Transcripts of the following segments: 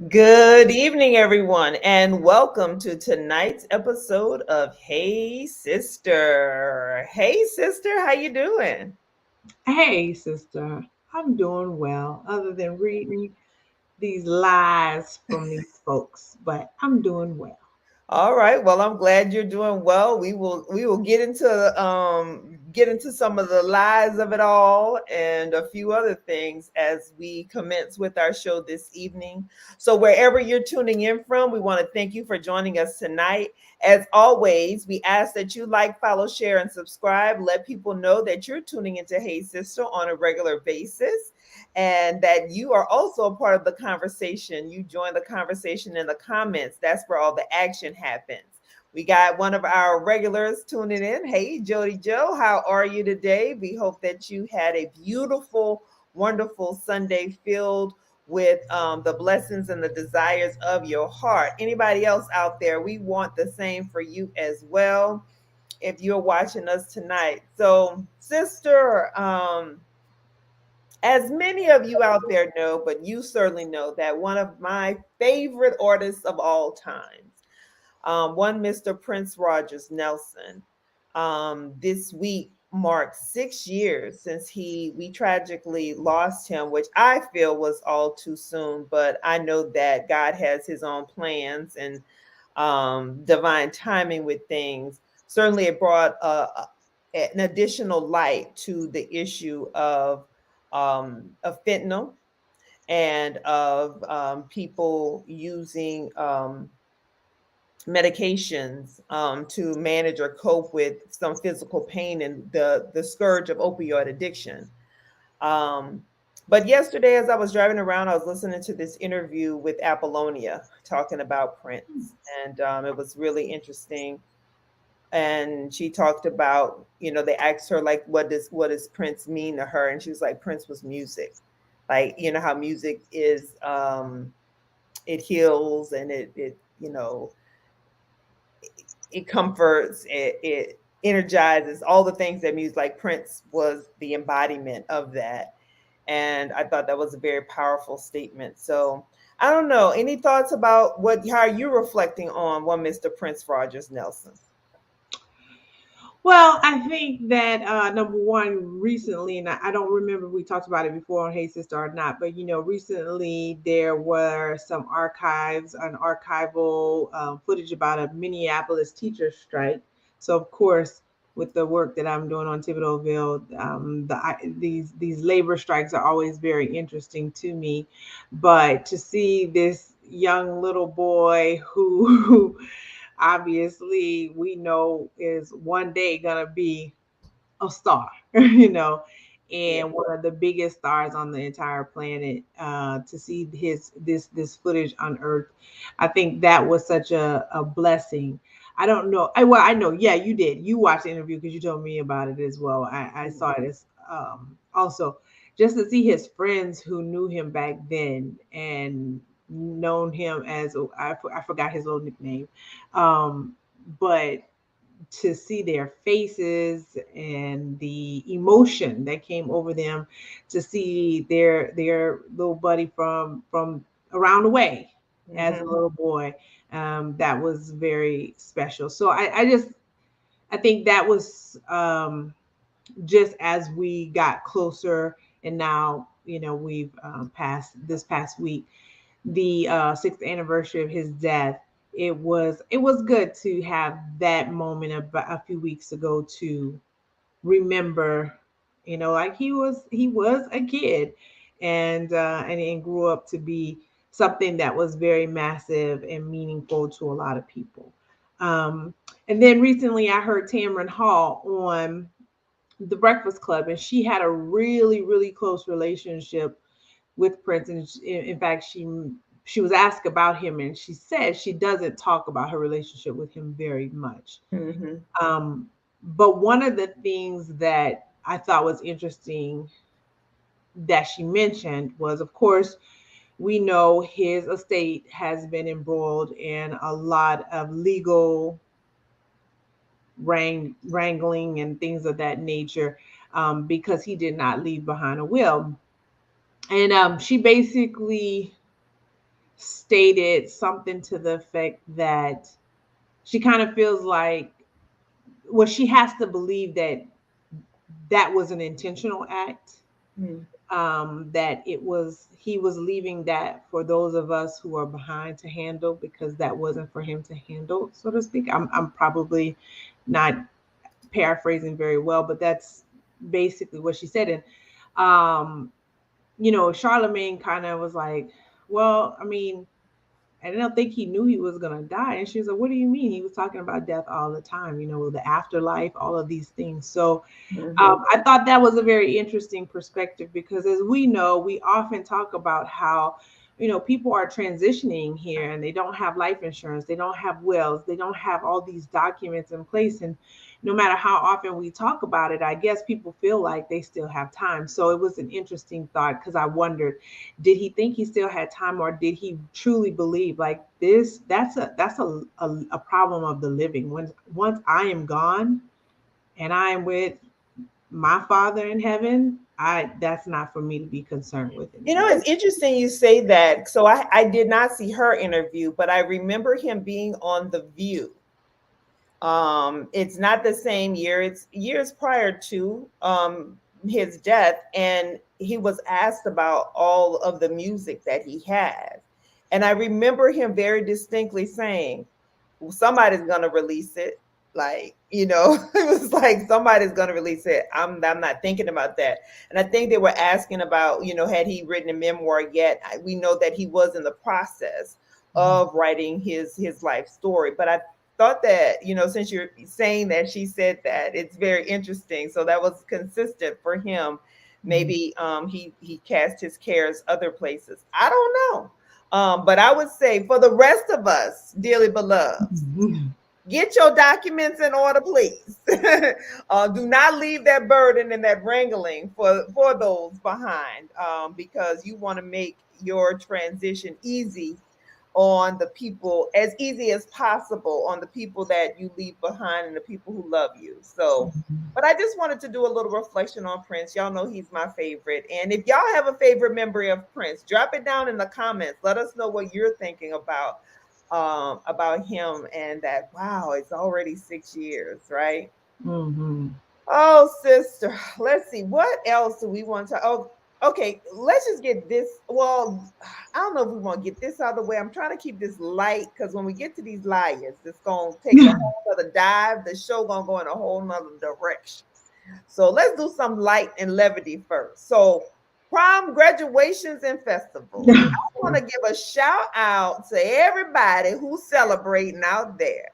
Good evening, everyone, and welcome to tonight's episode of Hey Sister. Hey Sister, how you doing? Hey, sister, I'm doing well, other than reading these lies from these folks, but I'm doing well. All right. Well, I'm glad you're doing well. We will get into some of the lies of it all and a few other things as we commence with our show this evening. So wherever you're tuning in from, we want to thank you for joining us tonight. As always, we ask that you like, follow, share, and subscribe. Let people know that you're tuning into Hey Sister on a regular basis and that you are also a part of the conversation. You join the conversation in the comments. That's where all the action happens. We got one of our regulars tuning in. Hey, Jody Joe, how are you today? We hope that you had a beautiful, wonderful Sunday filled with the blessings and the desires of your heart. Anybody else out there, we want the same for you as well if you're watching us tonight. So, sister, as many of you out there know, but you certainly know that one of my favorite artists of all times, one Mr. Prince Rogers Nelson, this week marks 6 years since we tragically lost him, which I feel was all too soon. But I know that God has His own plans and divine timing with things. Certainly, it brought an additional light to the issue of fentanyl and of people using medications to manage or cope with some physical pain and the scourge of opioid addiction. Um, but yesterday, as I was driving around, I was listening to this interview with Apollonia talking about Prince, and it was really interesting. And she talked about, they asked her like, what does Prince mean to her, and she was like, Prince was music. Like, how music is, it heals and it comforts, it energizes, all the things that music, like Prince was the embodiment of that. And I thought that was a very powerful statement. So I don't know, any thoughts about how you're reflecting on one Mr. Prince Rogers Nelson? Well, I think that number one, recently, and I don't remember if we talked about it before on Hey Sister or not, but recently there were some archives, an archival footage about a Minneapolis teacher strike. So, of course, with the work that I'm doing on Thibodeauville, these labor strikes are always very interesting to me. But to see this young little boy who obviously we know is one day gonna be a star, Yeah. and one of the biggest stars on the entire planet. To see this footage unearthed, I think that was such a blessing. I don't know. I know. Yeah, you did. You watched the interview because you told me about it as well. I saw it as also just to see his friends who knew him back then and known him as I forgot his little nickname, um, but to see their faces and the emotion that came over them, to see their little buddy from around the way as a Hmm. little boy, that was very special. So I think that was just as we got closer, and now we've passed this past week the sixth anniversary of his death. It was good to have that moment about a few weeks ago to remember, like he was a kid, and grew up to be something that was very massive and meaningful to a lot of people. Um, and then recently, I heard Tamron Hall on the Breakfast Club, and she had a really, really close relationship with Prince. And in fact, she was asked about him, and she said she doesn't talk about her relationship with him very much. Hmm. Um, but one of the things that I thought was interesting that she mentioned was, of course, we know his estate has been embroiled in a lot of legal wrangling and things of that nature, because he did not leave behind a will. And she basically stated something to the effect that she kind of feels like, well, she has to believe that that was an intentional act, Mm. that it was, he was leaving that for those of us who are behind to handle, because that wasn't for him to handle, so to speak. I'm probably not paraphrasing very well, but that's basically what she said. And um, Charlemagne kind of was like, well, I mean, I don't think he knew he was gonna die. And she was like, what do you mean? He was talking about death all the time, the afterlife, all of these things. So Mhm. I thought that was a very interesting perspective, because as we know, we often talk about how, people are transitioning here and they don't have life insurance, they don't have wills, they don't have all these documents in place. And no matter how often we talk about it, I guess people feel like they still have time. So it was an interesting thought, because I wondered, did he think he still had time, or did he truly believe like this? That's a problem of the living. When once I am gone and I am with my father in heaven, I that's not for me to be concerned with anymore. It's interesting you say that. So I did not see her interview, but I remember him being on The View. It's not the same year, it's years prior to his death, and he was asked about all of the music that he had. And I remember him very distinctly saying, well, somebody's gonna release it. Like, it was like somebody's gonna release it. I'm not thinking about that. And I think they were asking about, had he written a memoir yet? We know that he was in the process of writing his life story. But I thought that, since you're saying that she said that, it's very interesting. So that was consistent for him. Maybe he cast his cares other places. I don't know. But I would say for the rest of us, dearly beloveds, get your documents in order, please. Do not leave that burden and that wrangling for those behind, because you want to make your transition easy on the people, as easy as possible on the people that you leave behind and the people who love you. So, but I just wanted to do a little reflection on Prince. Y'all know he's my favorite. And if y'all have a favorite memory of Prince, drop it down in the comments. Let us know what you're thinking about him, and that, wow, it's already 6 years, right? Mm-hmm. Oh, sister, let's see. What else do we want to? Oh, okay. Let's just get this. Well, I don't know if we want to get this out of the way. I'm trying to keep this light, because when we get to these liars, it's gonna take a whole other dive. The show gonna go in a whole nother direction. So let's do some light and levity first. So prom, graduations, and festivals. I want to give a shout out to everybody who's celebrating out there.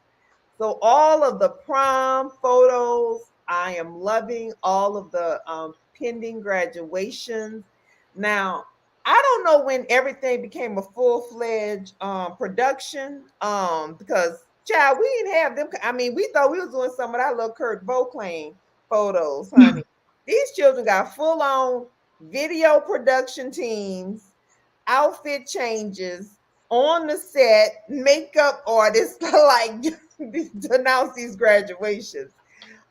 So all of the prom photos, I am loving all of the pending graduations. Now, I don't know when everything became a full-fledged production, because child, we didn't have them. I mean, we thought we was doing some of that little Kurt Vauclain photos, honey. These children got full-on video production teams, outfit changes on the set, makeup artists like to announce these graduations,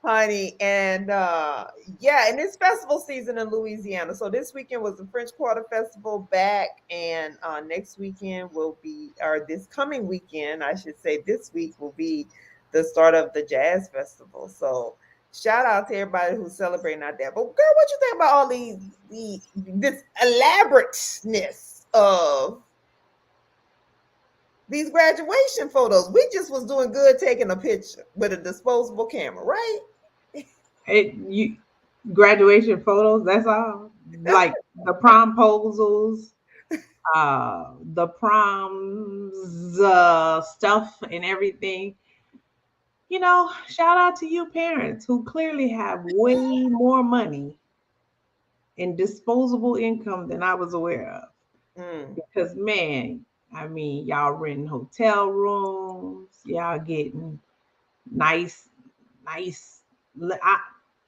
honey. And yeah, and it's festival season in Louisiana. So this weekend was the French Quarter Festival back, and next weekend will be, or this coming weekend, I should say, this week will be the start of the Jazz Festival. So shout out to everybody who's celebrating out there. But girl, what you think about all this elaborateness of these graduation photos? We just was doing good taking a picture with a disposable camera, right? You graduation photos. That's all. Like the promposals, the proms, stuff and everything. Shout out to you parents who clearly have way more money and disposable income than I was aware of. Mm. Because man, I mean, y'all renting hotel rooms, y'all getting nice, nice.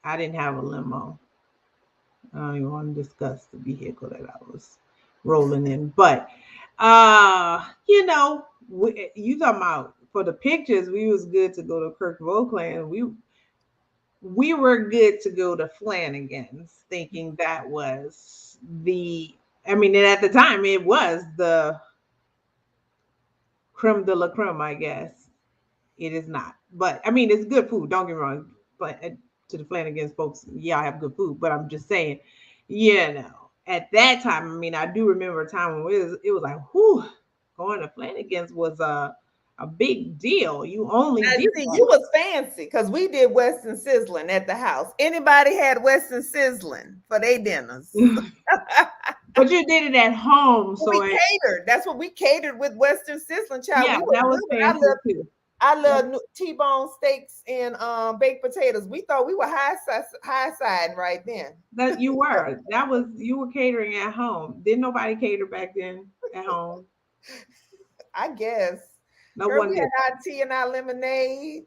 I didn't have a limo. I don't even want to discuss the vehicle that I was rolling in, but you talking about for the pictures, we was good to go to Kirk Vauclain. We were good to go to Flanagan's, thinking that was the. I mean, and at the time, it was the creme de la creme, I guess. It is not. But I mean, it's good food. Don't get me wrong. But to the Flanagan's folks, yeah, I have good food. But I'm just saying, at that time, I mean, I do remember a time when it was like, whew, going to Flanagan's was a big deal. You only Now, did see, you was fancy because we did Western sizzling at the house. Anybody had Western sizzling for their dinners? that. But you did it at home, We so catered. That's what we catered with Western sizzling. Child, yeah, we was that was good. fancy too. I love T-bone steaks and baked potatoes. We thought we were high side right then. That you were catering at home. Didn't nobody cater back then at home? I guess. No Girl, one we did. had our tea and our lemonade.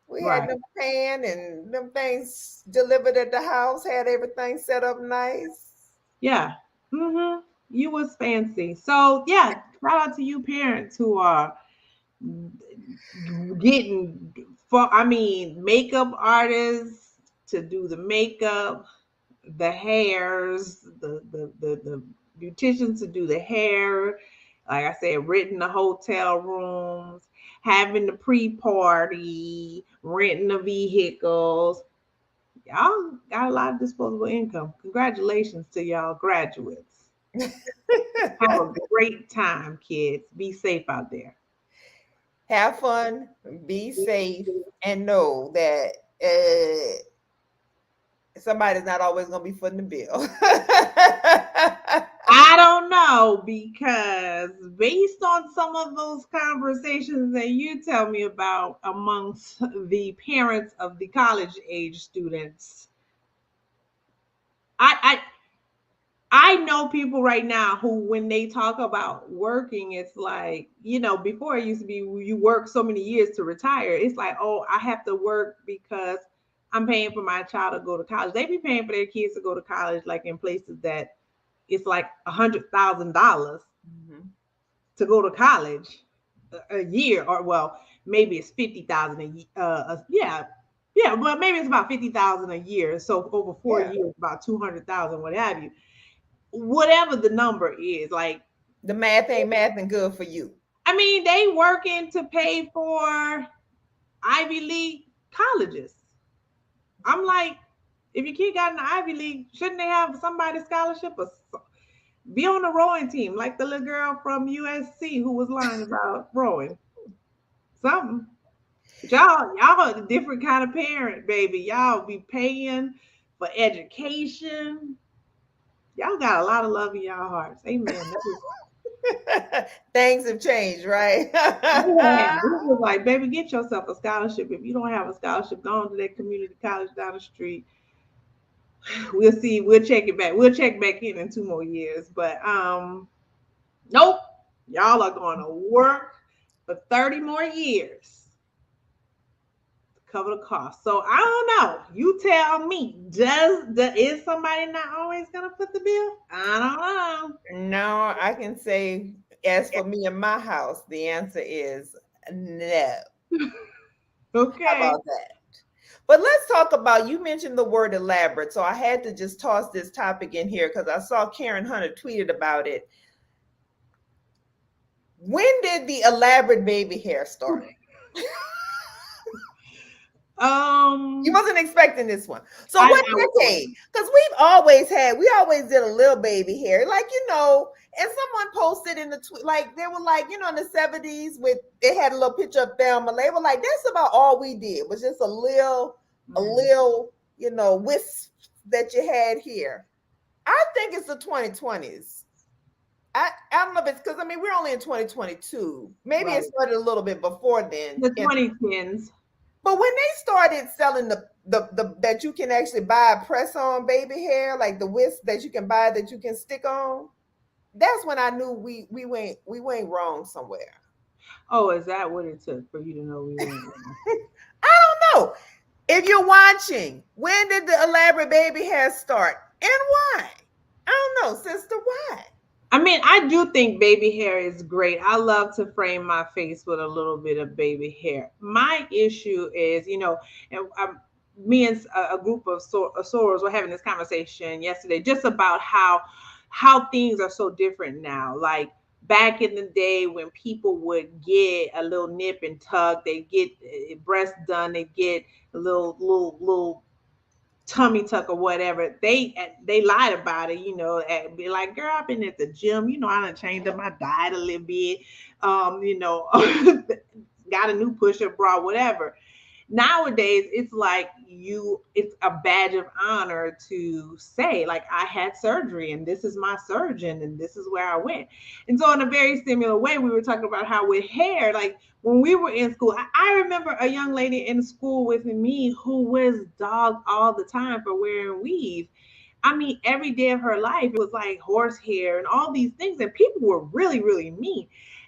We had Right. them pan and them things delivered at the house, had everything set up nice. Yeah. You was fancy. So yeah, shout out to you parents who are getting for I mean makeup artists to do the makeup, the hairs, the beauticians to do the hair. Like I said, renting the hotel rooms, having the pre-party, renting the vehicles. Y'all got a lot of disposable income. Congratulations to y'all graduates. Have a great time, kids. Be safe out there. Have fun, be safe, and know that somebody's not always going to be footing the bill. I don't know because based on some of those conversations that you tell me about amongst the parents of the college age students, I I know people right now who, when they talk about working, it's like, before it used to be you work so many years to retire. It's like, oh, I have to work because I'm paying for my child to go to college. They be paying for their kids to go to college, like in places that it's like $100,000 Mhm. to go to college a year, or well, maybe it's 50,000 a year. Yeah, yeah, but maybe it's about 50,000 a year. So over four Yeah. years, about 200,000, what have you, whatever the number is. Like, The math ain't math and good for you. I mean, they working to pay for Ivy League colleges. I'm like, if your kid got an Ivy League, shouldn't they have somebody scholarship or be on the rowing team like the little girl from USC who was lying about rowing? Something. But y'all are a different kind of parent, baby. Y'all be paying for education. Y'all got a lot of love in y'all hearts. Amen. Things have changed, right? Yeah, this was like, baby, get yourself a scholarship. If you don't have a scholarship, go on to that community college down the street. We'll see. We'll check it back. We'll check back in 2 more years. But nope. Y'all are going to work for 30 more years to cover the cost. So I don't know. You tell me. Is somebody not always gonna put the bill? I No, I can say, as for me and my house, the answer is no. don't know. How Okay. about that? But let's talk about, you mentioned the word elaborate. So I had to just toss this topic in here because I saw Karen Hunter tweeted about it. When did the elaborate baby hair start? You Um, wasn't expecting this one. So I what know. decade? Because we always did a little baby hair. Like, and someone posted in the tweet, like they were like, in the 70s they had a little picture of Thelma. They were like, that's about all we did was just a Mhm. little, wisp that you had here. I think it's the 2020s. I don't know if it's because we're only in 2022. Maybe it Right. started a little bit before then. The 2010s. But when they started selling the that you can actually buy a press on baby hair, like the wisp that you can buy that you can stick on, that's when I knew we went wrong somewhere. Oh, is that what it took for you to know we went wrong? I don't know. If you're watching, when did the elaborate baby hair start and why? I don't know, sister. Why? I mean, I do think baby hair is great. I love to frame my face with a little bit of baby hair. My issue is, and me and a group of sorors were having this conversation yesterday just about how things are so different now. Like, back in the day when people would get a little nip and tuck, they get breast done, they get a little tummy tuck or whatever. They lied about it, and be like, "Girl, I've been at the gym. I done changed up my diet a little bit. Got a new push-up bra, whatever." Nowadays it's a badge of honor to say, like, I had surgery and this is my surgeon and this is where I went. And so in a very similar way, we were talking about how with hair, like when we were in school, I remember a young lady in school with me who was dogged all the time for wearing weave. I mean, every day of her life, it was like horsehair and all these things, and people were really, really mean.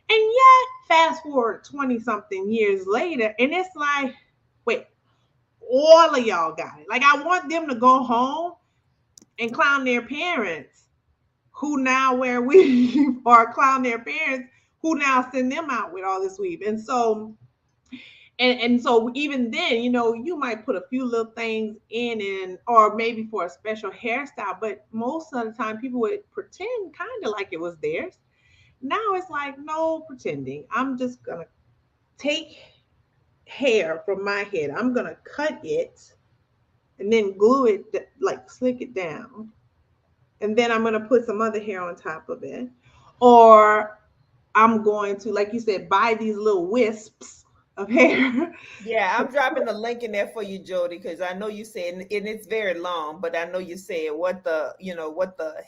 And yet, fast forward 20 something years later, and it's like, wait, all of y'all got it. Like, I want them to go home and clown their parents who now wear weave, or clown their parents who now send them out with all this weave. And so even then, you might put a few little things in, and or maybe for a special hairstyle, but most of the time people would pretend kind of like it was theirs. Now it's like, no pretending. I'm just gonna take hair from my head. I'm gonna cut it and then glue it, like slick it down, and then I'm gonna put some other hair on top of it, or I'm going to, like you said, buy these little wisps of hair. Yeah, I'm dropping the link in there for you, Jody, because I know you said, and it's very long, but I know you said what the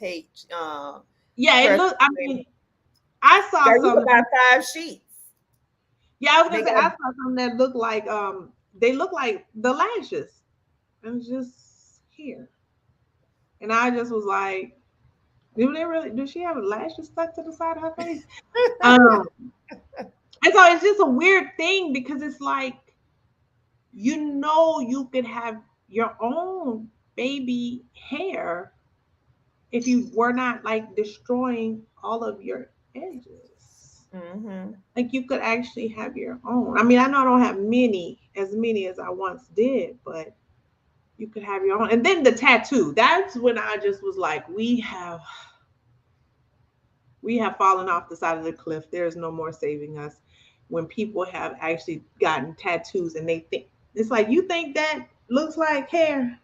H Yeah, it press. look. I mean, I saw Girl, you some. got 5 sheets. Yeah, I was They gonna say got I saw some that look like they look like the lashes, and it's just here, and I just was like, do they really? Do she have lashes stuck to the side of her face? Um, and so it's just a weird thing because it's like, you could have your own baby hair if you were not like destroying all of your edges. hmm Like, you could actually have your own. I mean, I know I don't have as many as I once did, but you could have your own. And then the tattoo. That's when I just was like, we have fallen off the side of the cliff. There is no more saving us. When people have actually gotten tattoos and they think it's like, you think that looks like hair.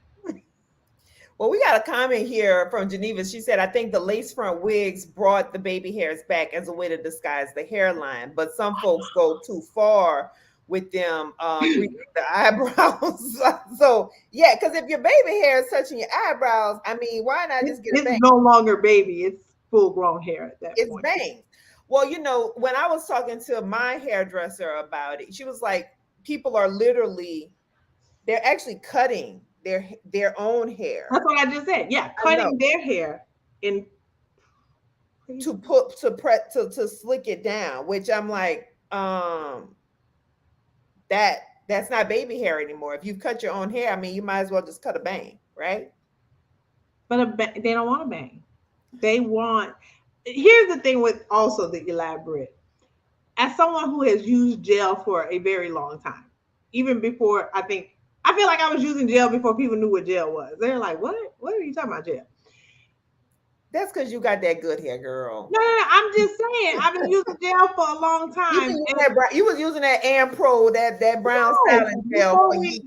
Well, we got a comment here from Geneva. She said, I think the lace front wigs brought the baby hairs back as a way to disguise the hairline, but some folks go too far with them reaching the eyebrows. So, yeah, because if your baby hair is touching your eyebrows, I mean, why not It's, just get a it's bang? no longer baby. It's full grown hair at that It's point. bangs. Well, when I was talking to my hairdresser about it, she was like, people are literally, they're actually cutting their own hair. That's what I just said. Yeah, I know, cutting their hair in. to put to prep to slick it down, which I'm like, that that's not baby hair anymore. If you cut your own hair, I mean, you might as well just cut a bang, right? But they don't want a bang. They want. Here's the thing with also the elaborate. As someone who has used gel for a very long time, even before I feel like I was using gel before people knew what gel was. They're like, "What? What are you talking about, gel?" That's because you got that good hair, girl. No, no, no. I'm just saying. I've been using gel for a long You been time, using and that you was using that Ampro, that brown no, styling gel before for we years.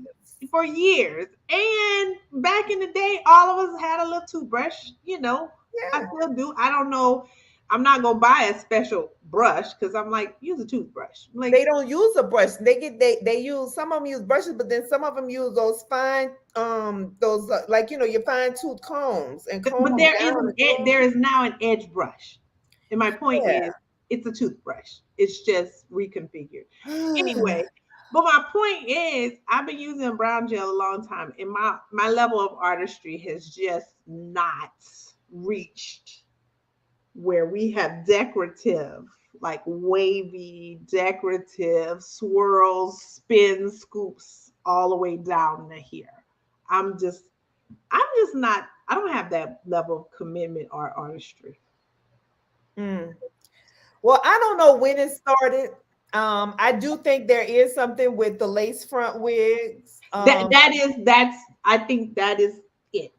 for years. And back in the day, all of us had a little toothbrush. I Yeah. still do. I don't know. I'm not gonna buy a special brush because I'm like, use a toothbrush. I'm They like, don't use a brush. They use, some of them use brushes, but then some of them use those fine those like your fine tooth combs and comb but them down and there through is now an edge brush, and my point is, it's a toothbrush. It's just reconfigured. them. Anyway, but my point is, I've been using brown gel a long time, and my level of artistry has just not reached where we have decorative, like wavy, decorative swirls, spin scoops all the way down to here. I'm just, I'm just not. I don't have that level of commitment or artistry. Mm. Well, I don't know when it started. I do think there is something with the lace front wigs. That's. I think that is it.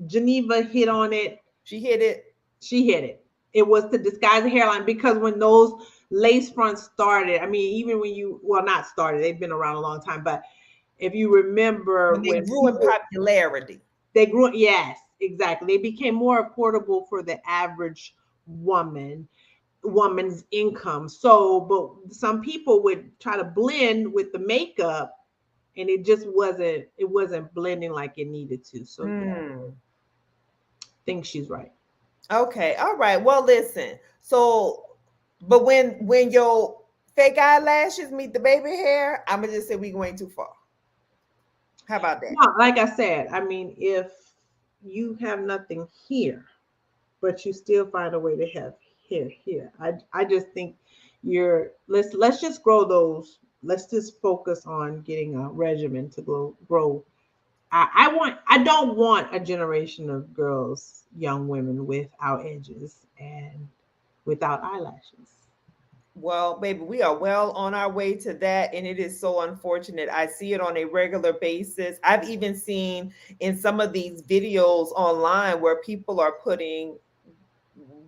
Geneva hit on it. She hit it. She hit it. It was to disguise the hairline, because when those lace fronts started, I mean, even when you, well, not started, they've been around a long time, but if you remember When they when grew in people, popularity. they grew, yes, exactly. They became more affordable for the average woman, woman's income. So, but some people would try to blend with the makeup, and it wasn't blending like it needed to. So yeah, I Hmm. think she's right. Okay. All right. Well, listen. So, but when your fake eyelashes meet the baby hair, I'm gonna just say we going too far. How about that? No, like I said, I mean, if you have nothing here, but you still find a way to have hair here, I just think let's just grow those. Let's just focus on getting a regimen to grow. I don't want a generation of girls, young women without edges and without eyelashes. Well, baby, we are well on our way to that, and it is so unfortunate. I see it on a regular basis. I've even seen in some of these videos online where people are putting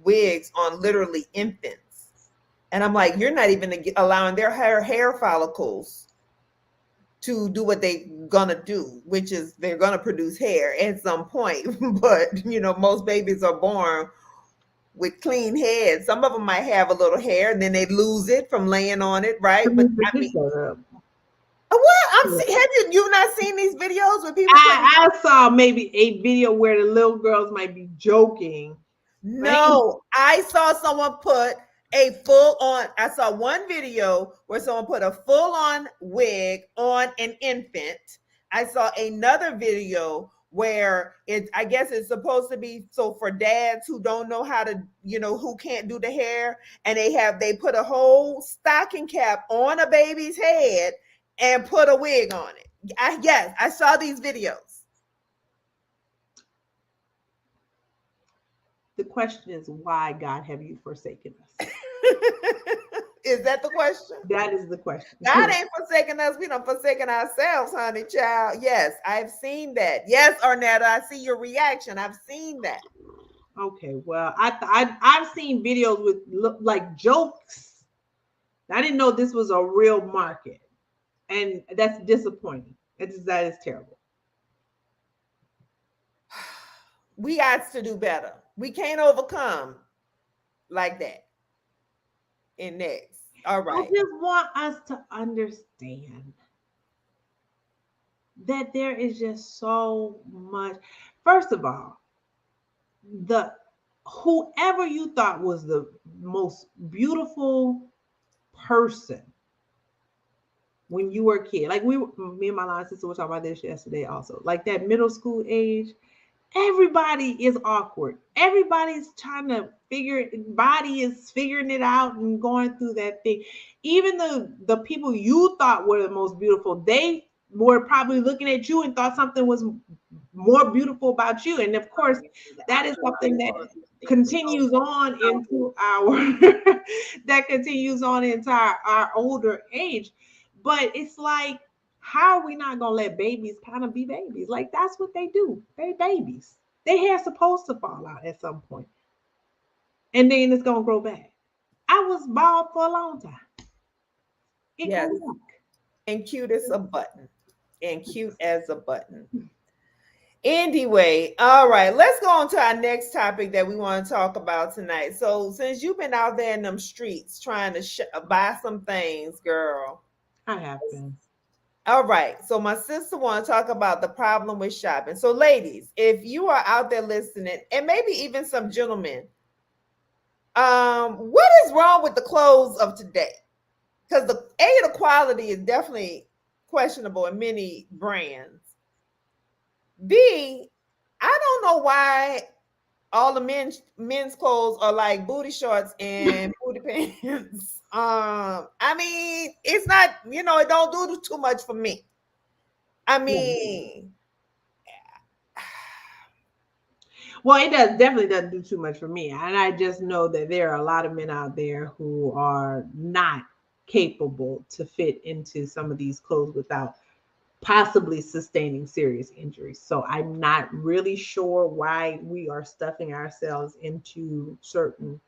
wigs on literally infants. And I'm like, you're not even allowing their hair follicles to do what they gonna do, which is they're gonna produce hair at some point. But most babies are born with clean heads. Some of them might have a little hair and then they lose it from laying on it, right? But I mean, what have you not seen these videos with people putting? I saw maybe a video where the little girls might be joking. No, I saw someone put a full on. I saw one video where someone put a full on wig on an infant. I saw another video where I guess it's supposed to be so for dads who don't know how to, who can't do the hair, and they put a whole stocking cap on a baby's head and put a wig on it. Yes, I saw these videos. The question is, why, God, have you forsaken us? Is that the question? That is the question. God ain't forsaken us. We don't forsaken ourselves, honey child. Yes, I've seen that. Yes, Arnetta, I see your reaction. I've seen that. Okay, well, I've seen videos with like jokes. I didn't know this was a real market, and that's disappointing. That is terrible. We got to do better. We can't overcome like that in next. All I right. just want us to understand that there is just so much. First of all, the whoever you thought was the most beautiful person when you were a kid, like me and my line sister were talking about this yesterday also, like that middle school age, everybody is awkward. Everybody's trying to body is figuring it out and going through that thing. Even the people you thought were the most beautiful, they were probably looking at you and thought something was more beautiful about you. And of course, that is something that continues on into our that continues on into our older age. But it's like, how are we not gonna let babies kind of be babies? Like, that's what they do. They babies. Their hair's supposed to fall out at some point, and then it's gonna grow back. I was bald for a long time. It Yes. grew back. And cute as a button. And cute as a button. Anyway, all right, let's go on to our next topic that we want to talk about tonight. So, since you've been out there in them streets trying to buy some things, girl. I have been. All right. So, my sister want to talk about the problem with shopping. So, ladies, if you are out there listening, and maybe even some gentlemen, what is wrong with the clothes of today? Because the quality is definitely questionable in many brands. B, I don't know why all the men's clothes are like booty shorts and booty pants. I mean, it's not, it don't do too much for me. I mean, Well, it does definitely doesn't do too much for me, and I just know that there are a lot of men out there who are not capable to fit into some of these clothes without possibly sustaining serious injuries. So I'm not really sure why we are stuffing ourselves into certain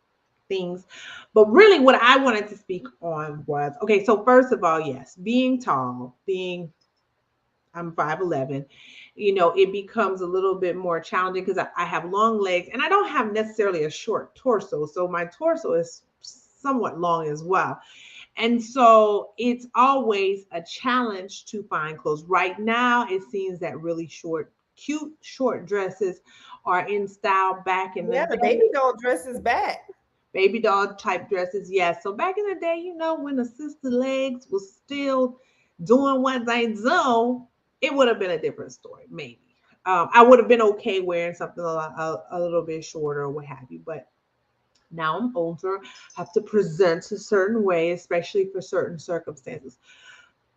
things. But really, what I wanted to speak on was okay. So first of all, yes, being tall, being I'm 5'11", it becomes a little bit more challenging because I have long legs and I don't have necessarily a short torso. So my torso is somewhat long as well. And so it's always a challenge to find clothes. Right now, it seems that really short, cute short dresses are in style back in the Yeah, the day. baby doll dress is back. Baby doll type dresses, yes. So back in the day, when the sister legs was still doing what they do, it would have been a different story, maybe. I would have been okay wearing something a little bit shorter or what have you. But now I'm older, have to present a certain way, especially for certain circumstances.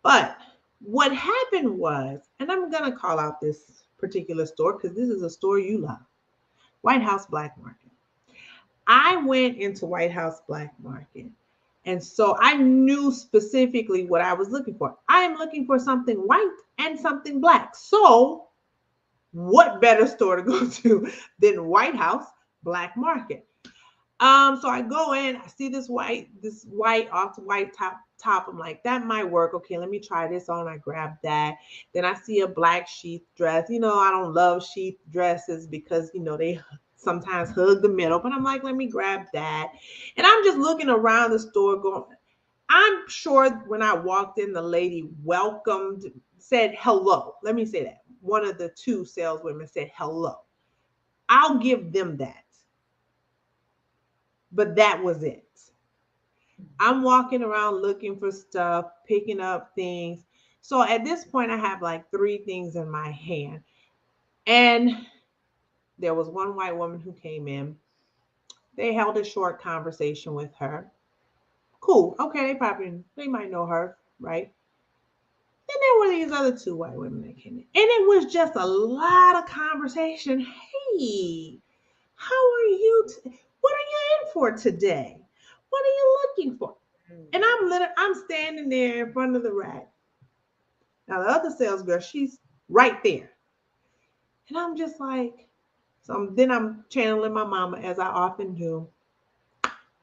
But what happened was, and I'm going to call out this particular store because this is a store you love, White House Black Market. I went into White House Black Market. And so I knew specifically what I was looking for. I am looking for something white and something black. So, what better store to go to than White House Black Market? So I go in, I see this white off white top. I'm like, that might work. Okay, let me try this on. I grab that. Then I see a black sheath dress. I don't love sheath dresses because they sometimes hug the middle, but I'm like, let me grab that. And I'm just looking around the store going, I'm sure when I walked in, the lady welcomed, said hello. Let me say that. One of the two saleswomen said hello. I'll give them that. But that was it. I'm walking around looking for stuff, picking up things. So at this point, I have like three things in my hand. And there was one white woman who came in. They held a short conversation with her. Cool. Okay, they might know her, right? Then there were these other two white women that came in. And it was just a lot of conversation. Hey, how are you? What are you in for today? What are you looking for? And I'm standing there in front of the rack. Now the other sales girl, she's right there. And I'm just like, then I'm channeling my mama as I often do.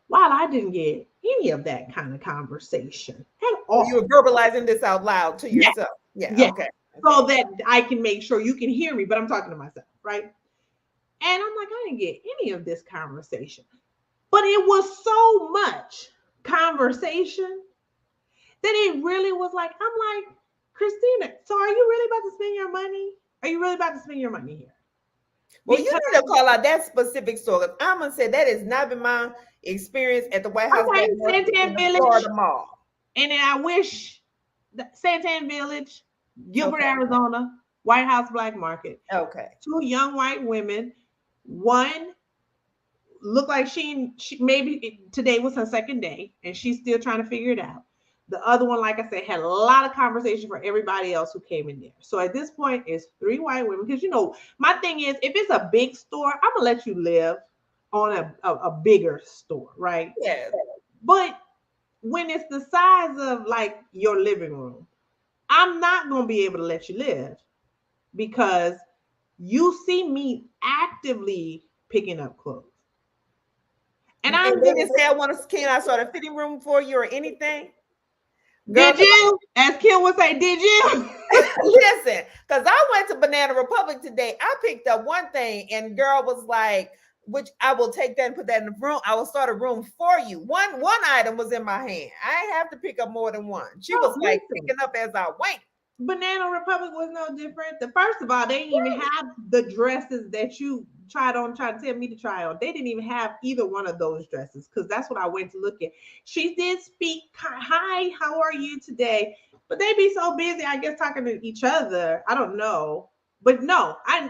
While I didn't get any of that kind of conversation at You were all. verbalizing this out loud to Yes, yourself. Yeah, yes. okay. So Okay. that I can make sure you can hear me, but I'm talking to myself, right? And I'm like, I didn't get any of this conversation. But it was so much conversation that it really was like, I'm like, Christina, so are you really about to spend your money? Are you really about to spend your money here? Well, you Because, need to call out that specific store. 'Cause I'm gonna say that has not been my experience at the White House okay, Black Market in Santan the Florida Village, Mall. and then I wish Santan Village, Gilbert, Okay. Arizona, White House Black Market. Okay. Two young white women. One looked like she maybe today was her second day and she's still trying to figure it out. The other one, like I said, had a lot of conversation for everybody else who came in there. So at this point, it's three white women. Because my thing is, if it's a big store, I'm gonna let you live on a bigger store, right? Yes. But when it's the size of like your living room, I'm not gonna be able to let you live because you see me actively picking up clothes. And And I'm they just, didn't say I want to can I start a fitting room for you or anything? Girl, did you? As Kim would say, did you? listen, because I went to Banana Republic today. I picked up one thing, and girl was like, which I will take that and put that in the room. I will start a room for you. One item was in my hand. I have to pick up more than one. She was No, like listen. picking up as I went. Banana Republic was no different. The first of all, they didn't even have the dresses that you tried to tell me to try on. They didn't even have either one of those dresses because that's what I went to look at. She did speak, hi, how are you today? But they be so busy, I guess, talking to each other. I don't know. But no, I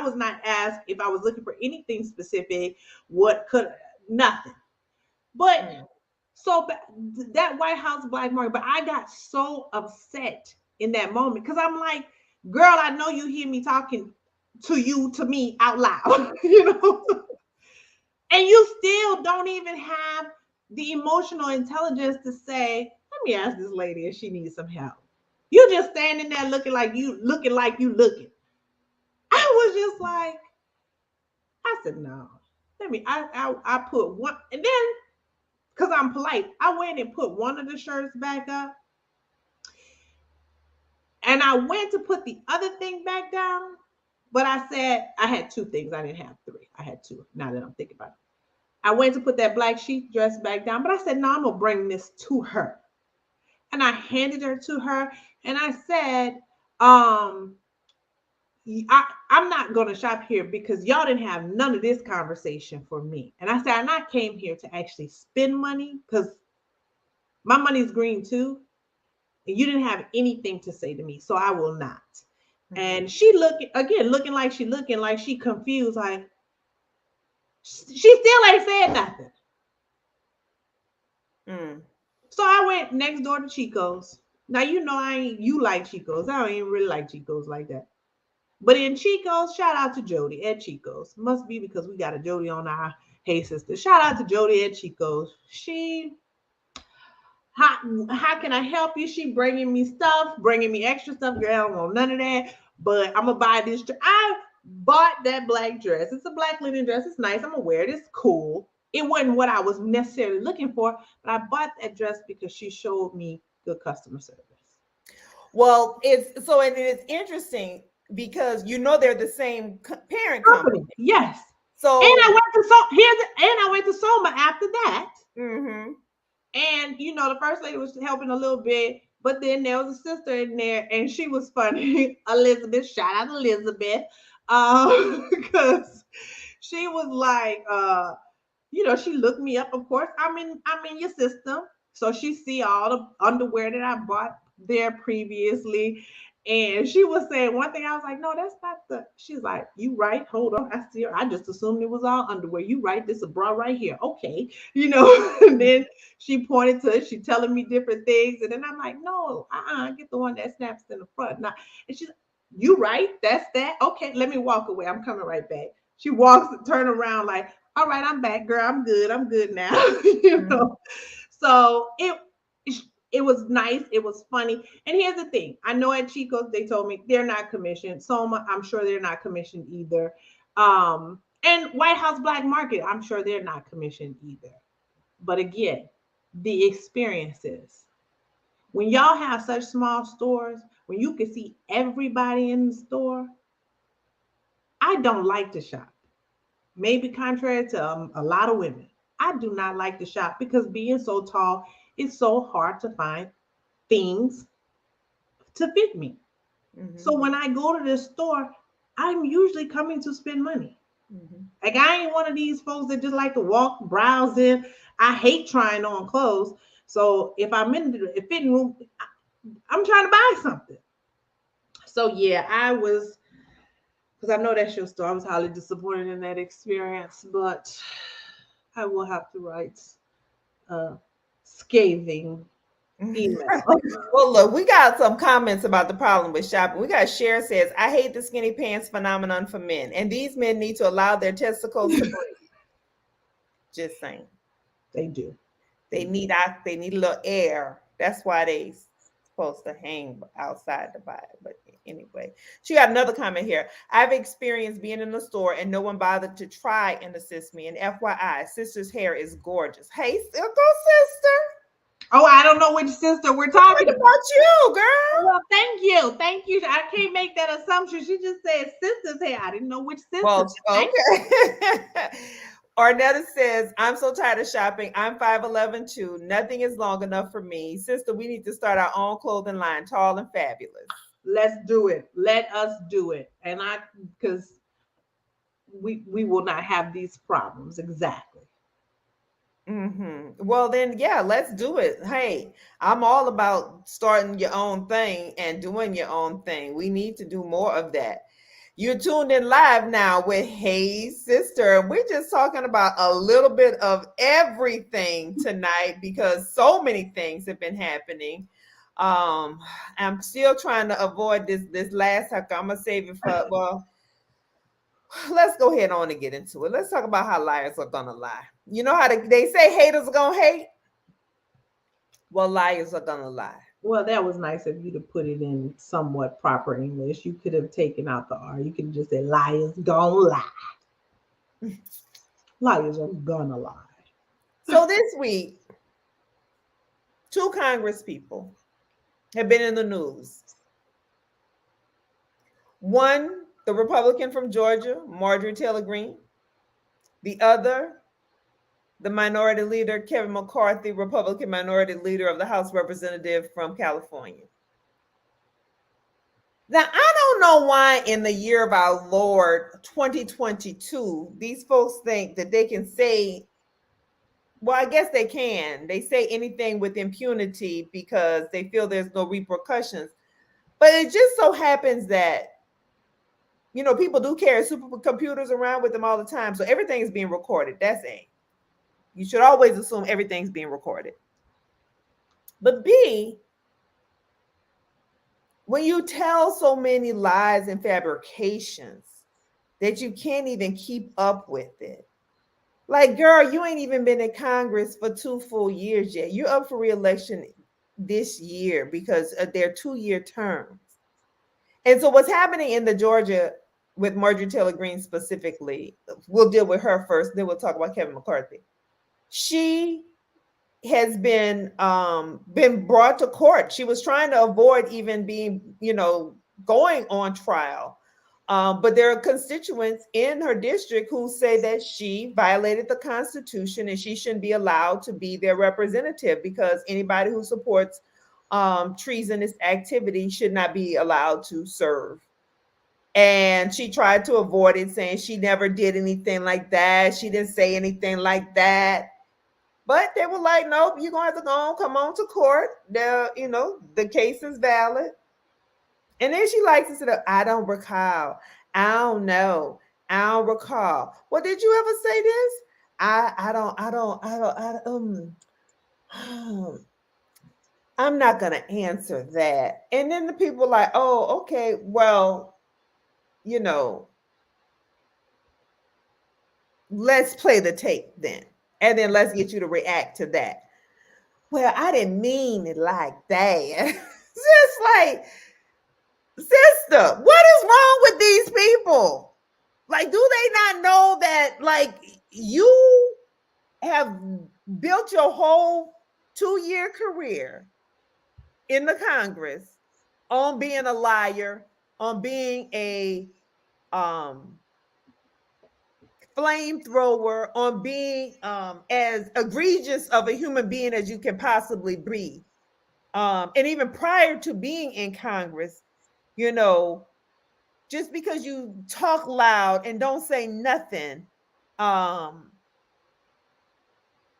was not asked if I was looking for anything specific. What could nothing. But Mm. so that White House Black Market, but I got so upset in that moment because I'm like, girl, I know you hear me talking to me out loud, and you still don't even have the emotional intelligence to say, let me ask this lady if she needs some help. You just standing there looking like you looking. I was just like, I said, no. I put one, and then because I'm polite, I went and put one of the shirts back up, and I went to put the other thing back down. But I said I had two things. I didn't have three. I had two. Now that I'm thinking about it, I went to put that black sheath dress back down, but I said, no, I'm gonna bring this to her, and I handed her to her, and I said, um, I'm not going to shop here because y'all didn't have none of this conversation for me. And I said, and I came here to actually spend money because my money's green too. And you didn't have anything to say to me, so I will not. And she looking like she confused, like she still ain't said nothing. Mm. So I went next door to Chico's. Now you like Chico's. I don't even really like Chico's like that. But in Chico's, shout out to Jody at Chico's. Must be because we got a Jody on our Hey Sister. Shout out to Jody at Chico's. How, how can I help you? She bringing me stuff, bringing me extra stuff. Girl, I don't want none of that. But I'm gonna buy this. I bought that black dress. It's a black linen dress. It's nice. I'm gonna wear it. It's cool. It wasn't what I was necessarily looking for, but I bought that dress because she showed me good customer service. Well, and it's interesting because they're the same parent company. Company, yes. And So, I went to Soma after that. mm-hmm. And the first lady was helping a little bit, but then there was a sister in there, and she was funny. Elizabeth, shout out Elizabeth, because she was like, she looked me up. Of course, I'm in your system, so she see all the underwear that I bought there previously. And she was saying one thing. I was like, no, that's not the. She's like, you right? Hold on, I see her. I just assumed it was all underwear. You right? This is a bra right here. Okay, and then she pointed to it. She telling me different things, and then I'm like, no, get the one that snaps in the front. Now, and she's, you right? That's that. Okay, let me walk away. I'm coming right back. She walks, turn around, like, all right, I'm back, girl. I'm good. I'm good now. Mm-hmm. So it was nice. It was funny. And here's the thing. I know at Chico's they told me they're not commissioned. Soma, I'm sure they're not commissioned either. And White House Black Market, I'm sure they're not commissioned either. But again, the experiences. When y'all have such small stores, when you can see everybody in the store, I don't like to shop. Maybe contrary to a lot of women, I do not like to shop because being so tall, it's so hard to find things to fit me. Mm-hmm. So when I go to this store, I'm usually coming to spend money. Mm-hmm. Like I ain't one of these folks that just like to walk, browse in. I hate trying on clothes. So if I'm in the fitting room, I'm trying to buy something. So yeah, I was, because I know that's your store. I was highly disappointed in that experience, but I will have to write a scathing email. Well, look, we got some comments about the problem with shopping. We got Cher says, I hate the skinny pants phenomenon for men, and these men need to allow their testicles to breathe. Just saying. They do. They need a little air. That's why they supposed to hang outside the body. But anyway, she got another comment here. I've experienced being in the store and no one bothered to try and assist me. And FYI, sister's hair is gorgeous. Hey, go sister. Oh, I don't know which sister we're What talking about. about you, girl? Well, thank you. Thank you. I can't make that assumption. She just said sister's hair. I didn't know which sister. Well, okay. Arnetta says, I'm so tired of shopping. I'm 5'11 too. Nothing is long enough for me. Sister, we need to start our own clothing line, tall and fabulous. Let's do it. Let us do it. And because we will not have these problems. Exactly. Mm-hmm. Well, then, yeah, let's do it. Hey, I'm all about starting your own thing and doing your own thing. We need to do more of that. You're tuned in live now with Hey Sister. We're just talking about a little bit of everything tonight because so many things have been happening. Um, I'm still trying to avoid this last talk. I'm gonna save it for let's go ahead on and get into it. Let's talk about how liars are gonna lie. You know how they say haters are gonna hate? Well, liars are gonna lie. Well, that was nice of you to put it in somewhat proper English. You could have taken out the R. You could have just said liars gonna lie. Liars are gonna lie. So this week, two Congress people have been in the news. One, the Republican from Georgia, Marjorie Taylor Greene. The other, the minority leader, Kevin McCarthy, Republican minority leader of the House Representative from California. Now, I don't know why in the year of our Lord 2022, these folks think that they can say, well, I guess they can. They say anything with impunity because they feel there's no repercussions. But it just so happens that, people do carry supercomputers around with them all the time. So everything is being recorded. That's A. You should always assume everything's being recorded. But B, when you tell so many lies and fabrications that you can't even keep up with it. Like, girl, you ain't even been in Congress for 2 full years yet. You're up for reelection this year because of their 2-year terms. And so what's happening in the Georgia with Marjorie Taylor Greene specifically, we'll deal with her first, then we'll talk about Kevin McCarthy. She has been brought to court. She was trying to avoid even being, going on trial. But there are constituents in her district who say that she violated the Constitution and she shouldn't be allowed to be their representative because anybody who supports treasonous activity should not be allowed to serve. And she tried to avoid it, saying she never did anything like that. She didn't say anything like that. But they were like, nope, you're going to have to go on, come on to court. The case is valid. And then she likes to say, I don't recall. I don't know. I don't recall. Well, did you ever say this? I'm not going to answer that. And then the people are like, oh, okay, well, let's play the tape then. And then let's get you to react to that. Well, I didn't mean it like that. Just like, sister, what is wrong with these people? Like, do they not know that, like, you have built your whole 2-year career in the Congress on being a liar, on being a flamethrower, on being as egregious of a human being as you can possibly be. And even prior to being in Congress, just because you talk loud and don't say nothing,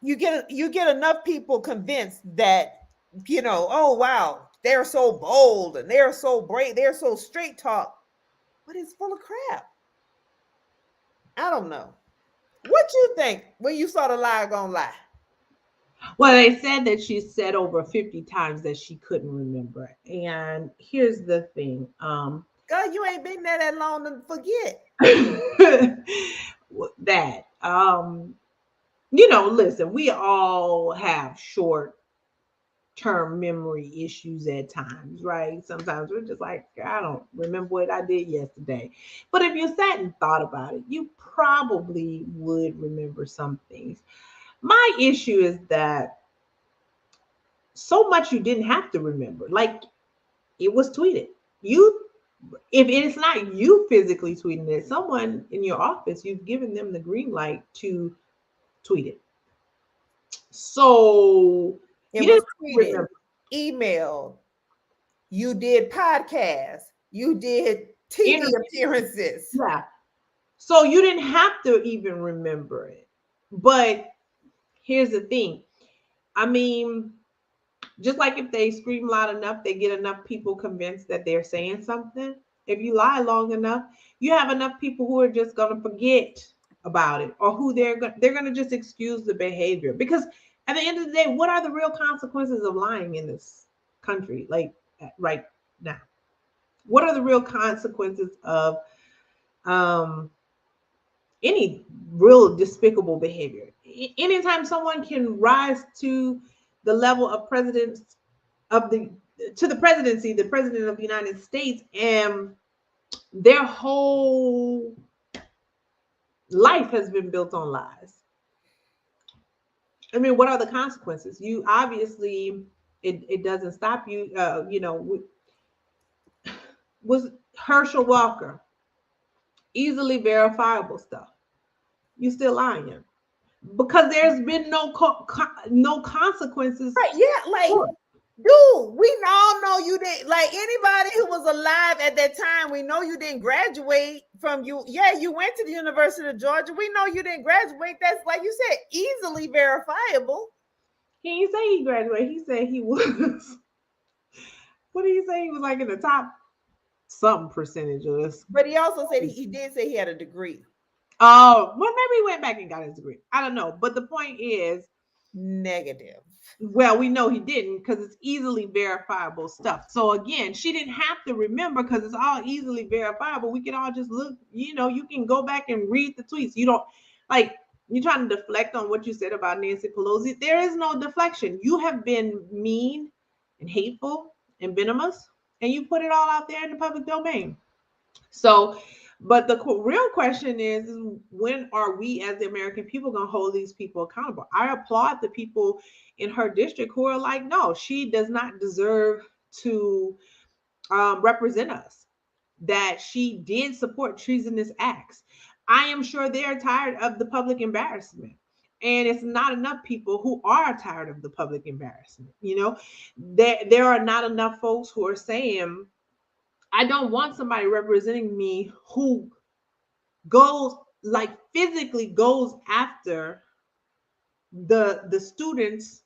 you get enough people convinced that, oh wow, they're so bold and they're so brave, they're so straight talk, but it's full of crap. I don't know. What you think when you saw the lie gonna lie? Well, they said that she said over 50 times that she couldn't remember. And here's the thing. God, you ain't been there that long to forget. That listen, we all have short term memory issues at times, right? Sometimes we're just like, I don't remember what I did yesterday. But if you sat and thought about it, you probably would remember some things. My issue is that so much you didn't have to remember. Like, it was tweeted. If it's not you physically tweeting it, someone in your office, you've given them the green light to tweet it. So it was tweeted, emailed, you did podcasts, you did TV appearances. Yeah. So you didn't have to even remember it. But here's the thing. I mean, just like if they scream loud enough, they get enough people convinced that they're saying something. If you lie long enough, you have enough people who are just going to forget about it, or who they're going to just excuse the behavior. Because at the end of the day, what are the real consequences of lying in this country, like right now? What are the real consequences of any real despicable behavior? Anytime someone can rise to the level of president of the to the presidency, the president of the United States, and their whole Life has been built on lies. I mean, what are the consequences? You obviously, it doesn't stop you. Was Herschel Walker easily verifiable stuff? You still lying because there's been no consequences Right, yeah, like, for it. dude, we all know you didn't, like, anybody who was alive at that time, we know you didn't graduate from you. Yeah, you went to the University of Georgia. We know you didn't graduate. That's, like you said, easily verifiable. He didn't say he graduated. He said he was. What did he say? He was like in the top some percentage of this. But he also said he did say he had a degree. Oh, well, maybe he went back and got his degree. I don't know. But the point is, Negative. well, we know he didn't because it's easily verifiable stuff. So again, she didn't have to remember because it's all easily verifiable. We can all just look, you can go back and read the tweets. You don't like you're trying to deflect on what you said about Nancy Pelosi. There is no deflection. You have been mean and hateful and venomous, and you put it all out there in the public domain. So, but the real question is when are we as the American people going to hold these people accountable? I applaud the people in her district who are like, no, she does not deserve to represent us, that she did support treasonous acts. I am sure they're tired of the public embarrassment. And it's not enough people who are tired of the public embarrassment. There are not enough folks who are saying, I don't want somebody representing me who goes like physically goes after the students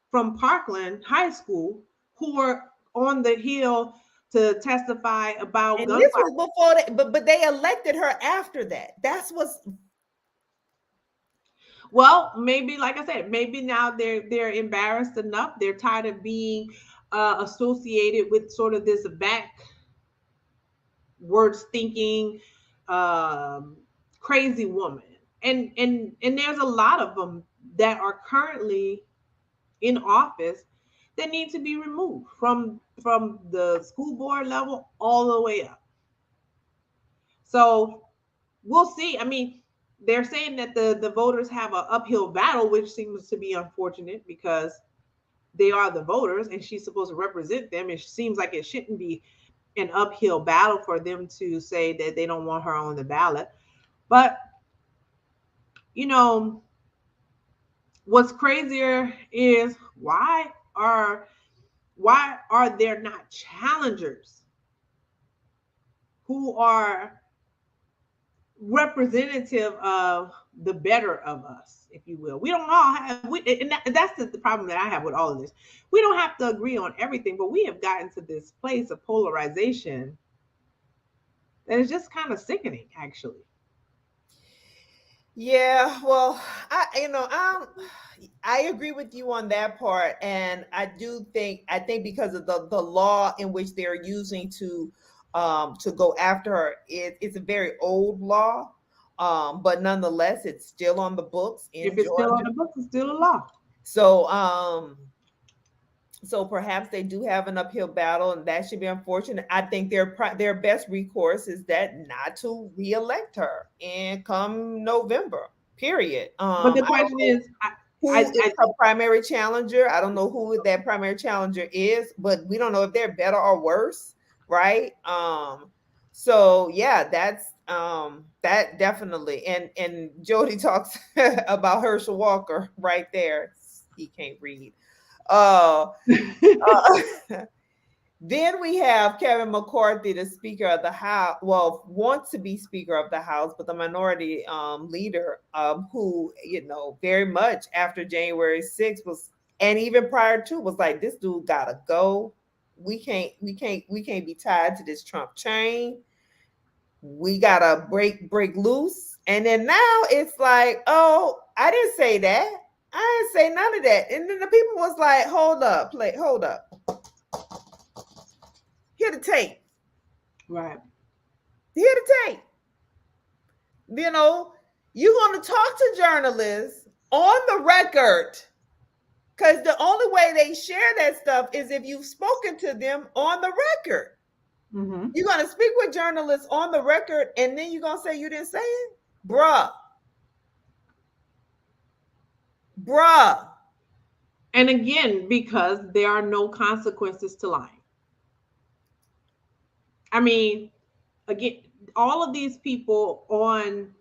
from Parkland High School who were on the Hill to testify about And gun this was violence. before that, but they elected her after that. That's what's Well, maybe like I said, maybe now they're embarrassed enough. They're tired of being associated with sort of this backwards thinking, um, crazy woman. And there's a lot of them that are currently in office that need to be removed from the school board level all the way up. So we'll see. I mean, they're saying that the voters have an uphill battle, which seems to be unfortunate because they are the voters and she's supposed to represent them. It seems like it shouldn't be an uphill battle for them to say that they don't want her on the ballot. But you know, what's crazier is why are there not challengers who are representative of the better of us, if you will? We don't all have, that's the problem that I have with all of this. We don't have to agree on everything, but we have gotten to this place of polarization that is just kind of sickening, actually. yeah. Well, I agree with you on that part, and I think because of the law in which they're using to go after her, it's a very old law, but nonetheless, it's still on the books If in it's still on Georgia. the books, it's still a law. So so perhaps they do have an uphill battle, and that should be unfortunate. I think their best recourse is that not to reelect her and come November. Period. But the I don't question know is, who is her primary challenger. I don't know who that primary challenger is, but we don't know if they're better or worse, right? So yeah, that definitely. And Jody talks about Herschel Walker right there. He can't read. Uh, uh, then we have Kevin McCarthy, the Speaker of the House. Well, wants to be Speaker of the House, but the minority leader, who very much after January 6th was, and even prior to, was like, this dude gotta go. We can't be tied to this Trump chain. We gotta break loose. And then now it's like, oh, I didn't say that. I didn't say none of that. And then the people was like, hold up. Here the tape. right. Here the tape. You know, you're going to talk to journalists on the record, because the only way they share that stuff is if you've spoken to them on the record. Mm-hmm. You're going to speak with journalists on the record, and then you're going to say you didn't say it? Bruh. Bruh. And again, because there are no consequences to lying. I mean, again, all of these people on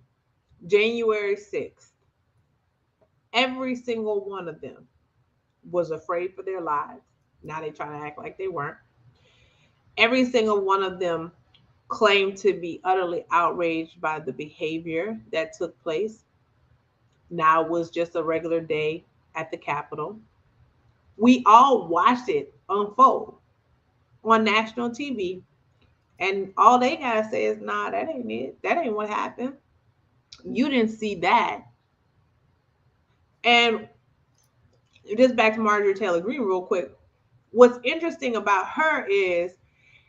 January 6th, every single one of them was afraid for their lives. Now they try to act like they weren't. Every single one of them claimed to be utterly outraged by the behavior that took place. Now it was just a regular day at the Capitol. We all watched it unfold on national TV. And all they gotta say is, nah, that ain't it. That ain't what happened. You didn't see that. And just back to Marjorie Taylor Greene real quick. What's interesting about her is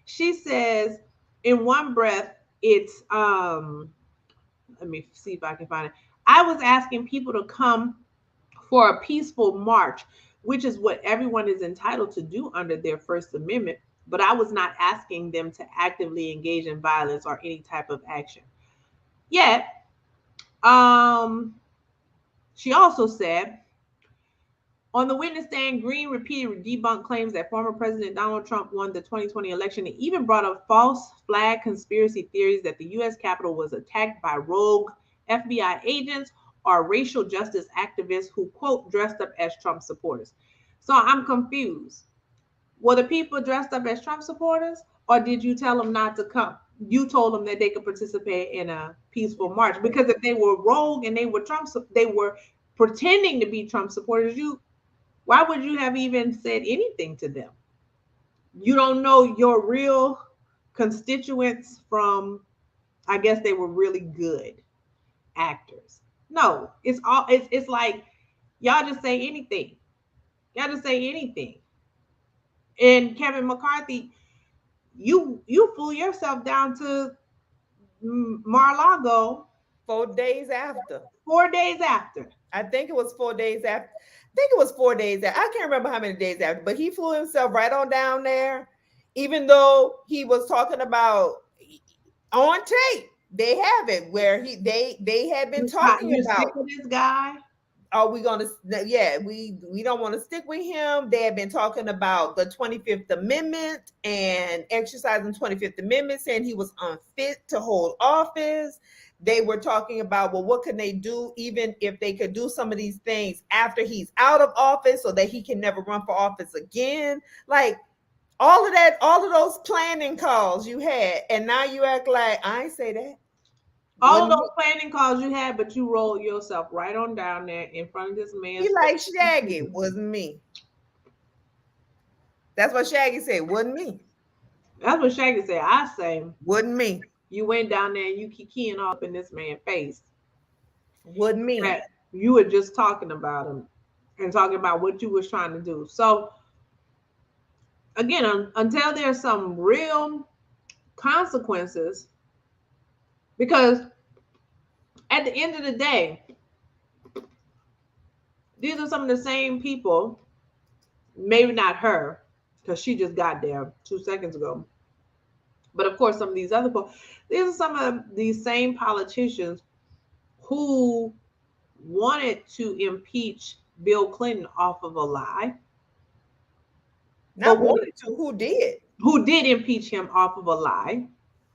she says in one breath, it's let me see if I can find it. I was asking people to come for a peaceful march, which is what everyone is entitled to do under their First Amendment. But I was not asking them to actively engage in violence or any type of action. Yet, um, she also said on the witness stand, Green repeated debunked claims that former President Donald Trump won the 2020 election and even brought up false flag conspiracy theories that the U.S. Capitol was attacked by rogue FBI agents or racial justice activists who, quote, dressed up as Trump supporters. So I'm confused. Were the people dressed up as Trump supporters, or did you tell them not to come? You told them that they could participate in a peaceful march, because if they were rogue and they were they were pretending to be Trump supporters. Why would you have even said anything to them? You don't know your real constituents from, I guess they were really good actors. No, it's like y'all just say anything. Y'all just say anything. And Kevin McCarthy, you fool yourself down to Mar-a-Lago 4 days after. 4 days after. I think it was 4 days after. I think it was 4 days after. I can't remember how many days after, but he flew himself right on down there, even though he was talking about on tape. They have it where they had been talking You about, sick of this guy? are we gonna, yeah, we don't want to stick with him. They had been talking about the 25th Amendment and exercising 25th Amendment, saying he was unfit to hold office. They were talking about, well, what can they do, even if they could do some of these things after he's out of office so that he can never run for office again. Like all of that, all of those planning calls you had, and now you act like I ain't say that. All of Wasn't those me. planning calls you had, but you rolled yourself right on down there in front of this He man's like face. Shaggy, wasn't me. That's what Shaggy said. Wasn't me. That's what Shaggy said. I say Wasn't me. you went down there and you kikiing all up in this man's face. Wasn't me. That you were just talking about him and talking about what you was trying to do. So again, until there's some real consequences, because at the end of the day, these are some of the same people, maybe not her, because she just got there 2 seconds ago. But of course, some of these other people, these are some of these same politicians who wanted to impeach Bill Clinton off of a lie, or Not wanted to. Who did? who did impeach him off of a lie,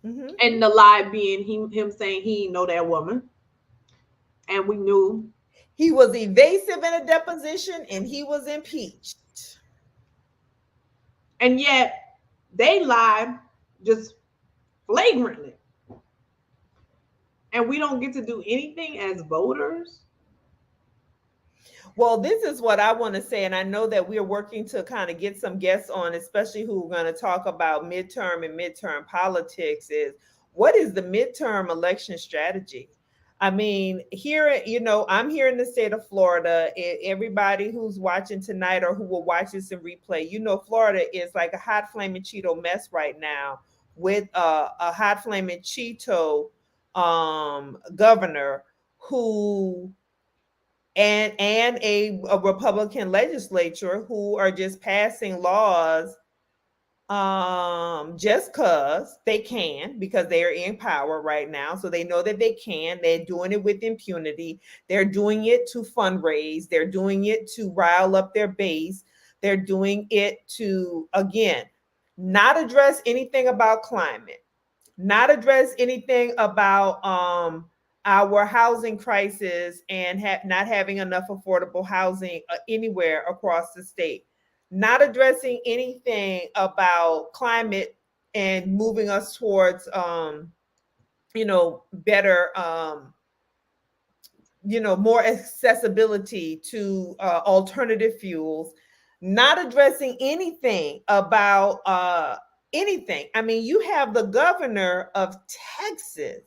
Hmm. and the lie being him saying he didn't know that woman, and we knew. He was evasive in a deposition and he was impeached. And yet they lied just flagrantly, and we don't get to do anything as voters. Well, this is what I want to say, and I know that we're working to kind of get some guests on, especially who are going to talk about midterm and midterm politics. Is what is the midterm election strategy? I mean, here, I'm here in the state of Florida. Everybody who's watching tonight or who will watch this in replay, Florida is like a hot flaming Cheeto mess right now with a hot flaming Cheeto governor who and a Republican legislature who are just passing laws just cuz they can, because they are in power right now, so they know that they can. They're doing it with impunity. They're doing it to fundraise. They're doing it to rile up their base. They're doing it to, again, not address anything about climate, not address anything about our housing crisis and not having enough affordable housing anywhere across the state, not addressing anything about climate and moving us towards better more accessibility to alternative fuels, not addressing anything about anything. I mean, you have the governor of Texas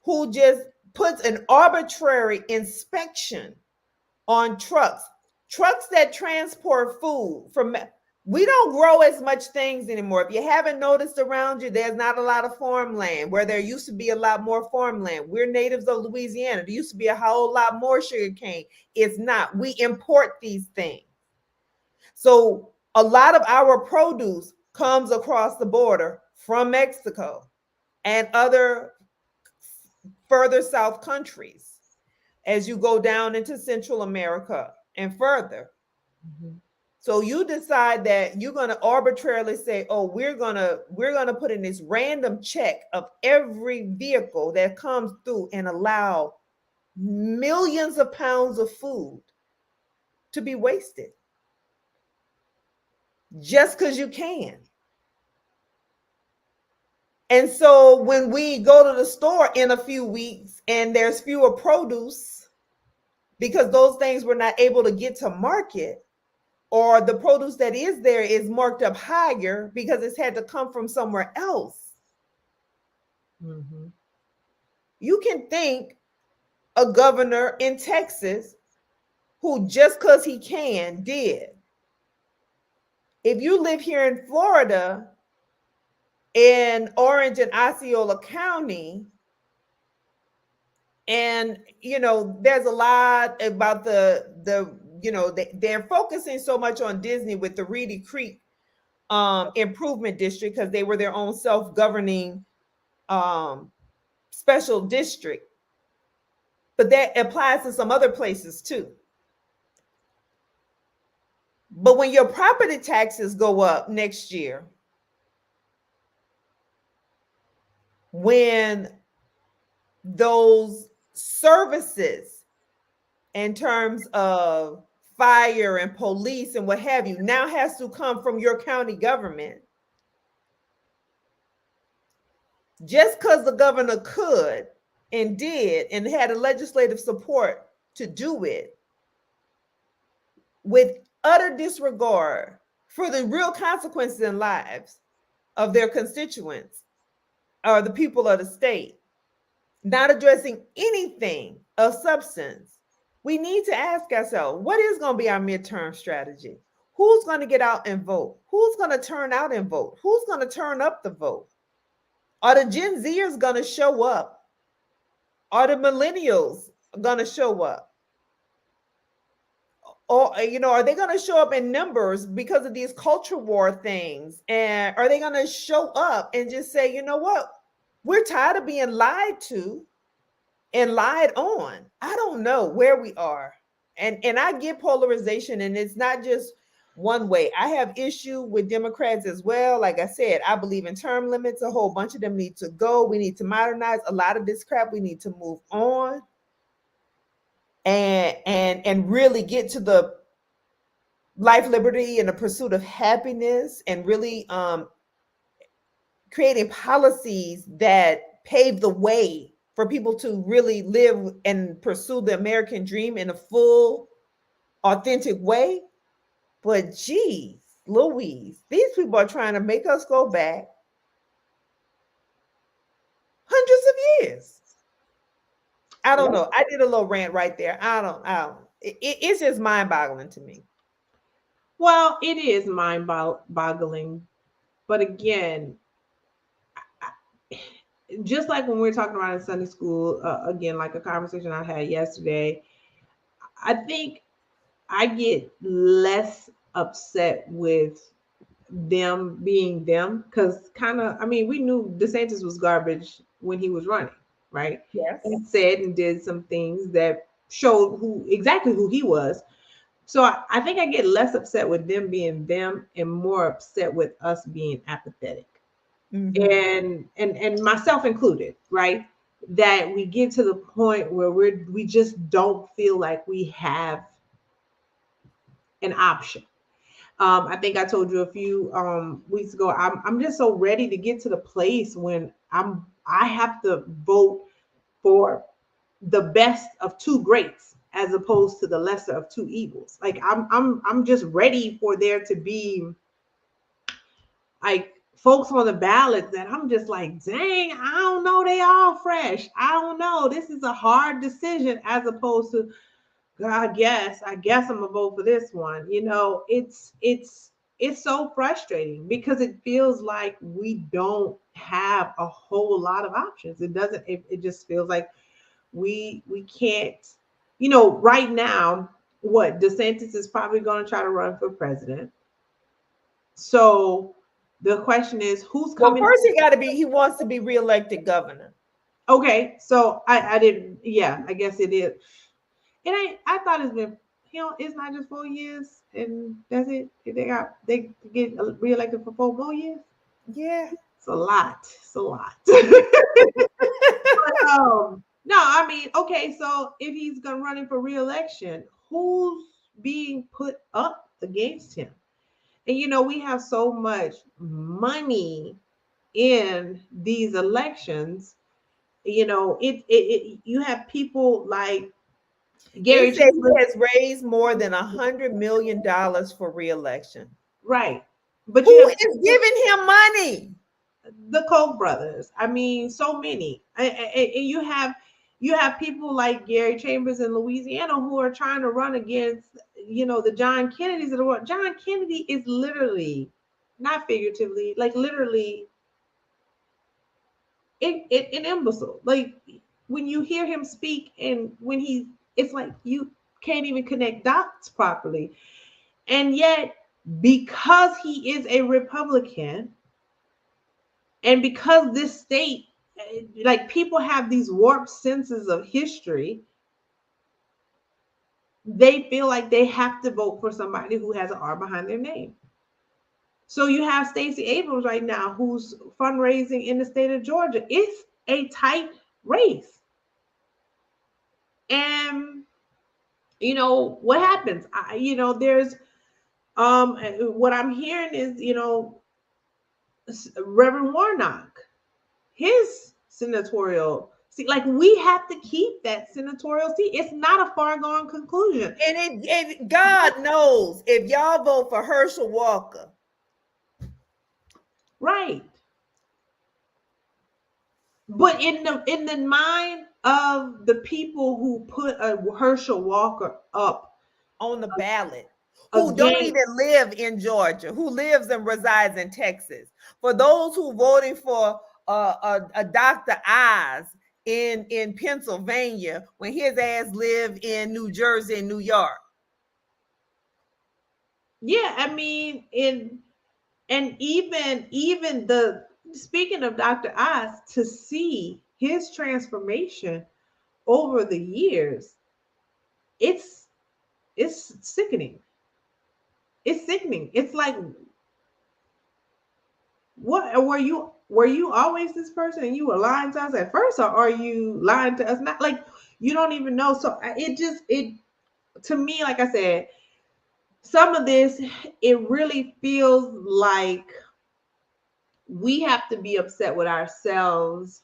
who just puts an arbitrary inspection on trucks that transport food from. We don't grow as much things anymore. If you haven't noticed around you, there's not a lot of farmland where there used to be a lot more farmland. We're natives of Louisiana. There used to be a whole lot more sugar cane. It's not. We import these things. So a lot of our produce comes across the border from Mexico and other further south countries as you go down into Central America and further. Mhm. So you decide that you're going to arbitrarily say, "Oh, we're going to put in this random check of every vehicle that comes through and allow millions of pounds of food to be wasted just cuz you can." And so when we go to the store in a few weeks and there's fewer produce because those things were not able to get to market, or the produce that is there is marked up higher because it's had to come from somewhere else, Mhm. you can think a governor in Texas who just because he can did. If you live here in Florida, in Orange and Osceola County, and there's a lot about they're focusing so much on Disney with the Reedy Creek improvement district because they were their own self-governing um, special district, but that applies to some other places too. But when your property taxes go up next year, when those services in terms of fire and police and what have you now has to come from your county government, just because the governor could and did and had a legislative support to do it, with utter disregard for the real consequences in lives of their constituents or the people of the state, not addressing anything of substance, we need to ask ourselves, what is going to be our midterm strategy? Who's going to get out and vote? Who's going to turn out and vote? Who's going to turn up the vote? Are the Gen Zers going to show up? Are the millennials going to show up? Or are they going to show up in numbers because of these culture war things? And are they going to show up and just say, you know what, we're tired of being lied to and lied on? I don't know where we are. And I get polarization, and it's not just one way. I have issue with Democrats as well. Like I said, I believe in term limits. A whole bunch of them need to go. We need to modernize a lot of this crap. We need to move on and really get to the life, liberty, and the pursuit of happiness, and really creating policies that pave the way for people to really live and pursue the American dream in a full, authentic way. But geez, Louise, these people are trying to make us go back hundreds of years. I don't Yep. know. I did a little rant right there. I don't. It's just mind boggling to me. Well, it is mind-boggling, but again, just like when we were talking about in Sunday school, again, like a conversation I had yesterday, I think I get less upset with them being them, because kind of, I mean, we knew DeSantis was garbage when he was running, right? Yes. And said and did some things that showed who exactly who he was. So I think I get less upset with them being them and more upset with us being apathetic, Mm-hmm. and myself included, right? That we get to the point where we just don't feel like we have an option. I think I told you a few weeks ago. I'm just so ready to get to the place when I have to vote for the best of two greats as opposed to the lesser of two evils. Like I'm just ready for there to be like folks on the ballot that I'm just like, dang, I don't know, they all fresh. I don't know. This is a hard decision as opposed to, I guess I'm gonna vote for this one. It's so frustrating because it feels like we don't have a whole lot of options. It doesn't. It just feels like we can't. Right now, what DeSantis is probably going to try to run for president. So the question is, who's Well, coming? first he wants to be reelected governor. Okay, so I didn't. Yeah, I guess it is. It ain't. I thought it's been. It's not just 4 years and that's it. They get reelected for 4 more years. Yeah. It's a lot. It's a lot. No, I mean, okay. So if he's gonna running for reelection, who's being put up against him? And we have so much money in these elections. You have people like They Gary said he Chambers. has raised more than $100 million for reelection. Right. But you Who have is giving him money? the Koch brothers. I mean, so many. And you have people like Gary Chambers in Louisiana who are trying to run against, the John Kennedys of the world. John Kennedy is literally, not figuratively, like literally an imbecile. Like when you hear him speak and it's like you can't even connect dots properly. And yet, because he is a Republican, and because this state, like people have these warped senses of history, they feel like they have to vote for somebody who has an R behind their name. So you have Stacey Abrams right now who's fundraising in the state of Georgia. It's a tight race. And what happens? There's what I'm hearing is, Reverend Warnock, his senatorial seat. Like we have to keep that senatorial seat. It's not a far gone conclusion. And God knows if y'all vote for Herschel Walker. Right. But in the mind of the people who put a Herschel Walker up On the ballot, who don't against, even live in Georgia, who lives and resides in Texas. For those who voted for a Dr. Oz in Pennsylvania when his ass lived in New Jersey and New York. yeah, I mean, and even the speaking of Dr. Oz, to see his transformation over the years, it's it's sickening. It's sickening. It's like, what were you always this person and you were lying to us at first, or are you lying to us not? Like you don't even know. So it to me, like I said, some of this, it really feels like we have to be upset with ourselves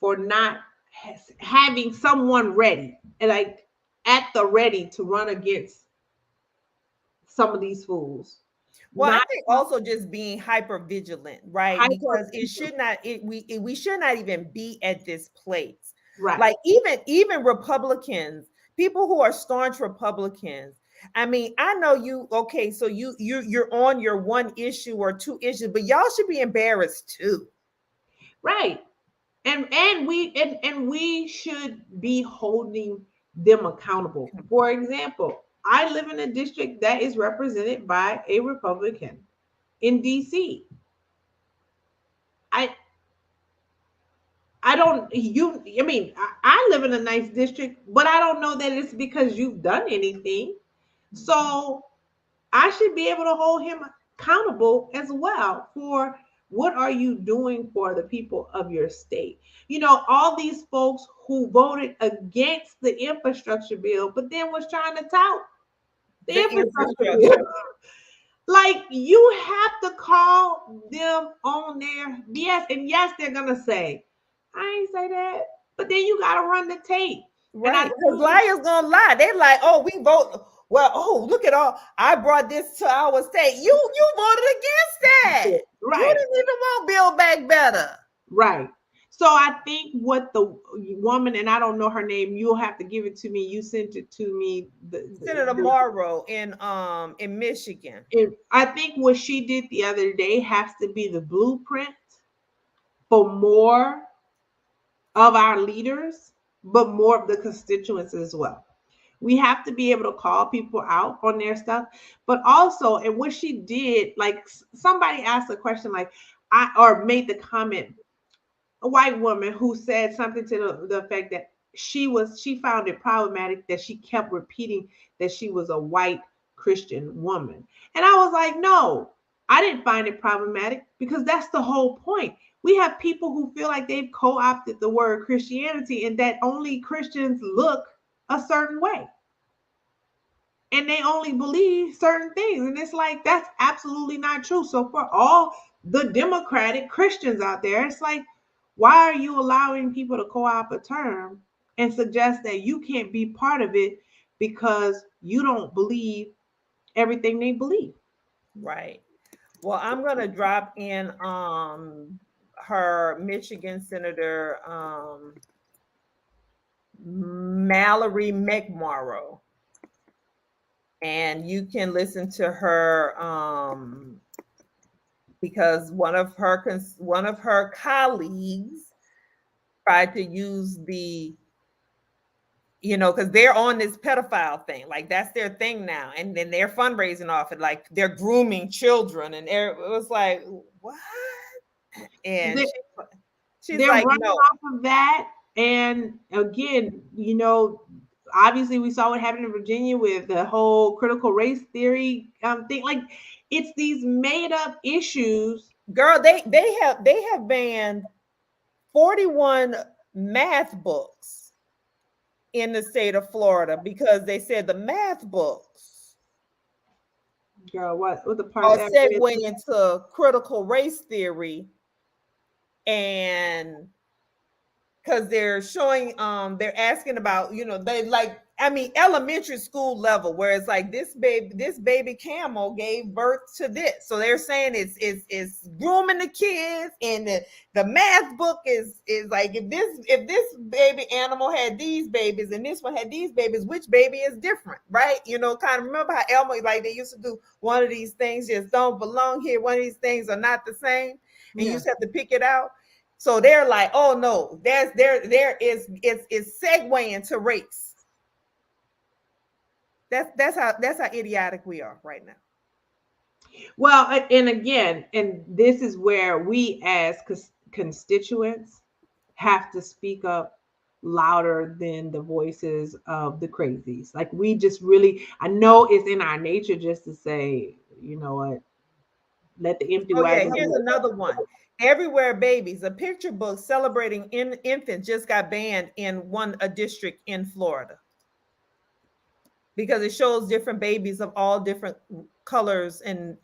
for not having someone ready and like at the ready to run against some of these fools. Well, I Not think also just being hyper vigilant, right? hyper, Because it should not we should not even be at this place. right, Like even Republicans, people who are staunch Republicans. I mean, I know you. Okay, so you're on your one issue or two issues, but y'all should be embarrassed too. right. And we should be holding them accountable. For example, I live in a district that is represented by a Republican. in DC. I I don't you I mean I live in a nice district, but I don't know that it's because you've done anything. So I should be able to hold him accountable as well for what are you doing for the people of your state. You know, all these folks who voted against the infrastructure bill, but then was trying to tout the The infrastructure infrastructure. bill. Like you have to call them on their BS. And yes, they're gonna say, I ain't say that. But then you gotta run the tape. And I Right. Because do liars gonna lie. They like, oh, we vote. Well, oh, look at all. I brought this to our state. You voted against that. You right. didn't even want Build Back Better. Right. So I think what the woman, and I don't know her name, you'll have to give it to me. You sent it to me. Senator Morrow in Michigan. I think what she did the other day has to be the blueprint for more of our leaders, but more of the constituents as well. We have to be able to call people out on their stuff, but also, and what she did, like somebody asked a question, like or made the comment, a white woman who said something to the effect that she found it problematic that she kept repeating that she was a white Christian woman. And I was like, no, I didn't find it problematic because that's the whole point. We have people who feel like they've co-opted the word Christianity and that only Christians look a certain way and they only believe certain things. And it's like, that's absolutely not true. So for all the Democratic Christians out there, it's like, why are you allowing people to co-opt a term and suggest that you can't be part of it because you don't believe everything they believe? Right. Well, I'm gonna drop in her Michigan Senator Mallory McMorrow, and you can listen to her because one of her colleagues tried to use the, because they're on this pedophile thing, like that's their thing now, and then they're fundraising off it, like they're grooming children, and it was like, what? And They, she's they're like, running no. off of that. And again, obviously we saw what happened in Virginia with the whole critical race theory thing. Like it's these made up issues. Girl, they have banned 41 math books in the state of Florida because they said the math books Girl, what the part are of that segue into critical race theory, and because they're asking about, they like, I mean, elementary school level, where it's like this baby camel gave birth to this, so they're saying it's grooming the kids, and the math book is like, if this baby animal had these babies and this one had these babies, which baby is different, right? Kind of remember how Elmo, like they used to do, one of these things just don't belong here, one of these things are not the same, and you yeah. just have to pick it out. So they're like, oh no, there is it's segueing to race. That's how idiotic we are right now. Well, and again, and this is where we as constituents have to speak up louder than the voices of the crazies. Like we just really, I know it's in our nature just to say, you know what, let the empty Oh yeah, wagon. here's another one. Everywhere Babies, a picture book celebrating infants just got banned in a district in Florida because it shows different babies of all different colors, and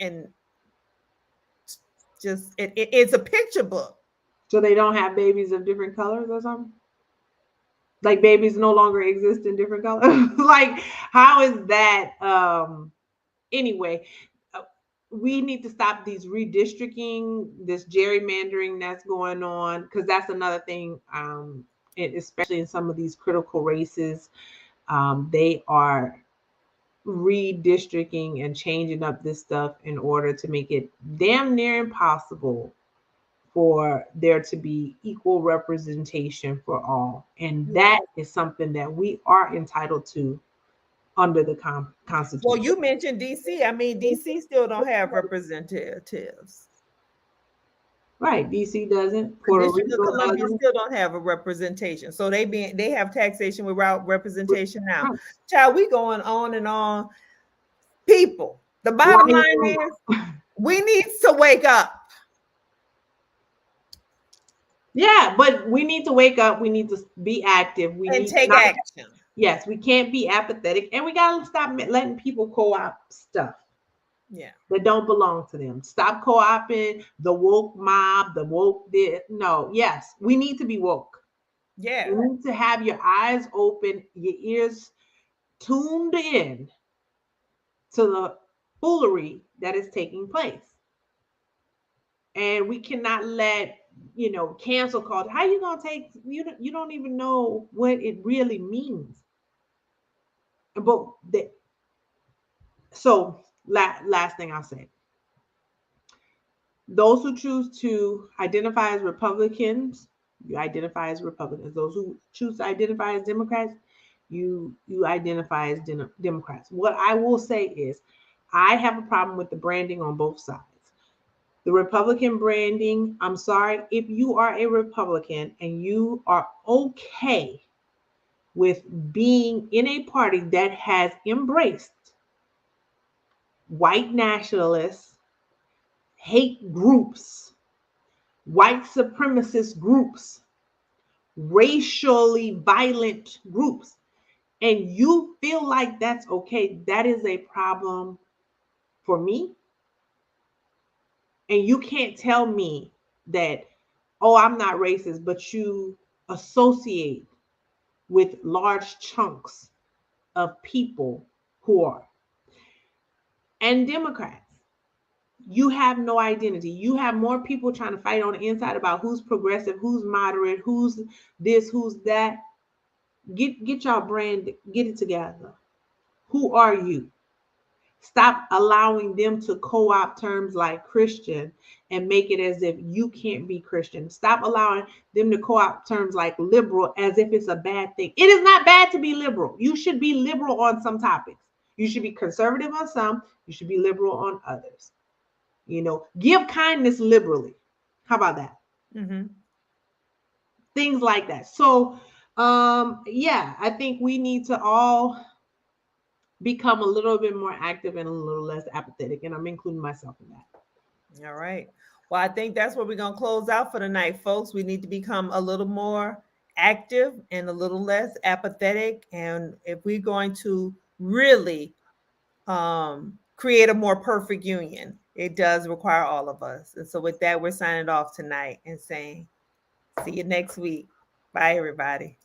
just it's a picture book. So they don't have babies of different colors or something? Like babies no longer exist in different colors? Like how is that anyway, uh, we need to stop these redistricting, this gerrymandering that's going on, because that's another thing, especially in some of these critical races. They are redistricting and changing up this stuff in order to make it damn near impossible for there to be equal representation for all. And that is something that we are entitled to under the Well, Constitution. you mentioned DC. I mean, DC still don't have representatives. Right. DC doesn't. The Puerto District of Rico Columbia doesn't. still don't have a representation. So they have taxation without representation now. Right. Child, we going on and on. People, the bottom Why line is we need to wake up Yeah, but we need to wake up. We need to be active. We and need to take not. action. Yes, we can't be apathetic, and we gotta stop letting people co-opt stuff Yeah. that don't belong to them. Stop co-opting the woke mob, the woke. No, yes, we need to be woke. Yeah. You need to have your eyes open, your ears tuned in to the foolery that is taking place. And we cannot let cancel culture. How you gonna take you don't even know what it really means. But so last thing I'll say. Those who choose to identify as Republicans, you identify as Republicans. Those who choose to identify as Democrats, you identify as Democrats. What I will say is, I have a problem with the branding on both sides. The Republican branding, I'm sorry, if you are a Republican and you are okay with being in a party that has embraced white nationalists, hate groups, white supremacist groups, racially violent groups, and you feel like that's okay, that is a problem for me. And you can't tell me that, oh, I'm not racist, but you associate with large chunks of people who are. And Democrats, you have no identity. You have more people trying to fight on the inside about who's progressive, who's moderate, who's this, who's that. Get y'all brand, get it together. Who are you? Stop allowing them to co-opt terms like Christian and make it as if you can't be Christian. Stop allowing them to co-opt terms like liberal as if it's a bad thing. It is not bad to be liberal. You should be liberal on some topics. You should be conservative on some. You should be liberal on others. Give kindness liberally. How about that? Mm-hmm. Things like that. So, yeah, I think we need to all become a little bit more active and a little less apathetic, and I'm including myself in that. All right. Well, I think that's where we're going to close out for the night, folks. We need to become a little more active and a little less apathetic. And if we're going to really create a more perfect union, it does require all of us. And so, with that, we're signing off tonight and saying, see you next week. Bye, everybody.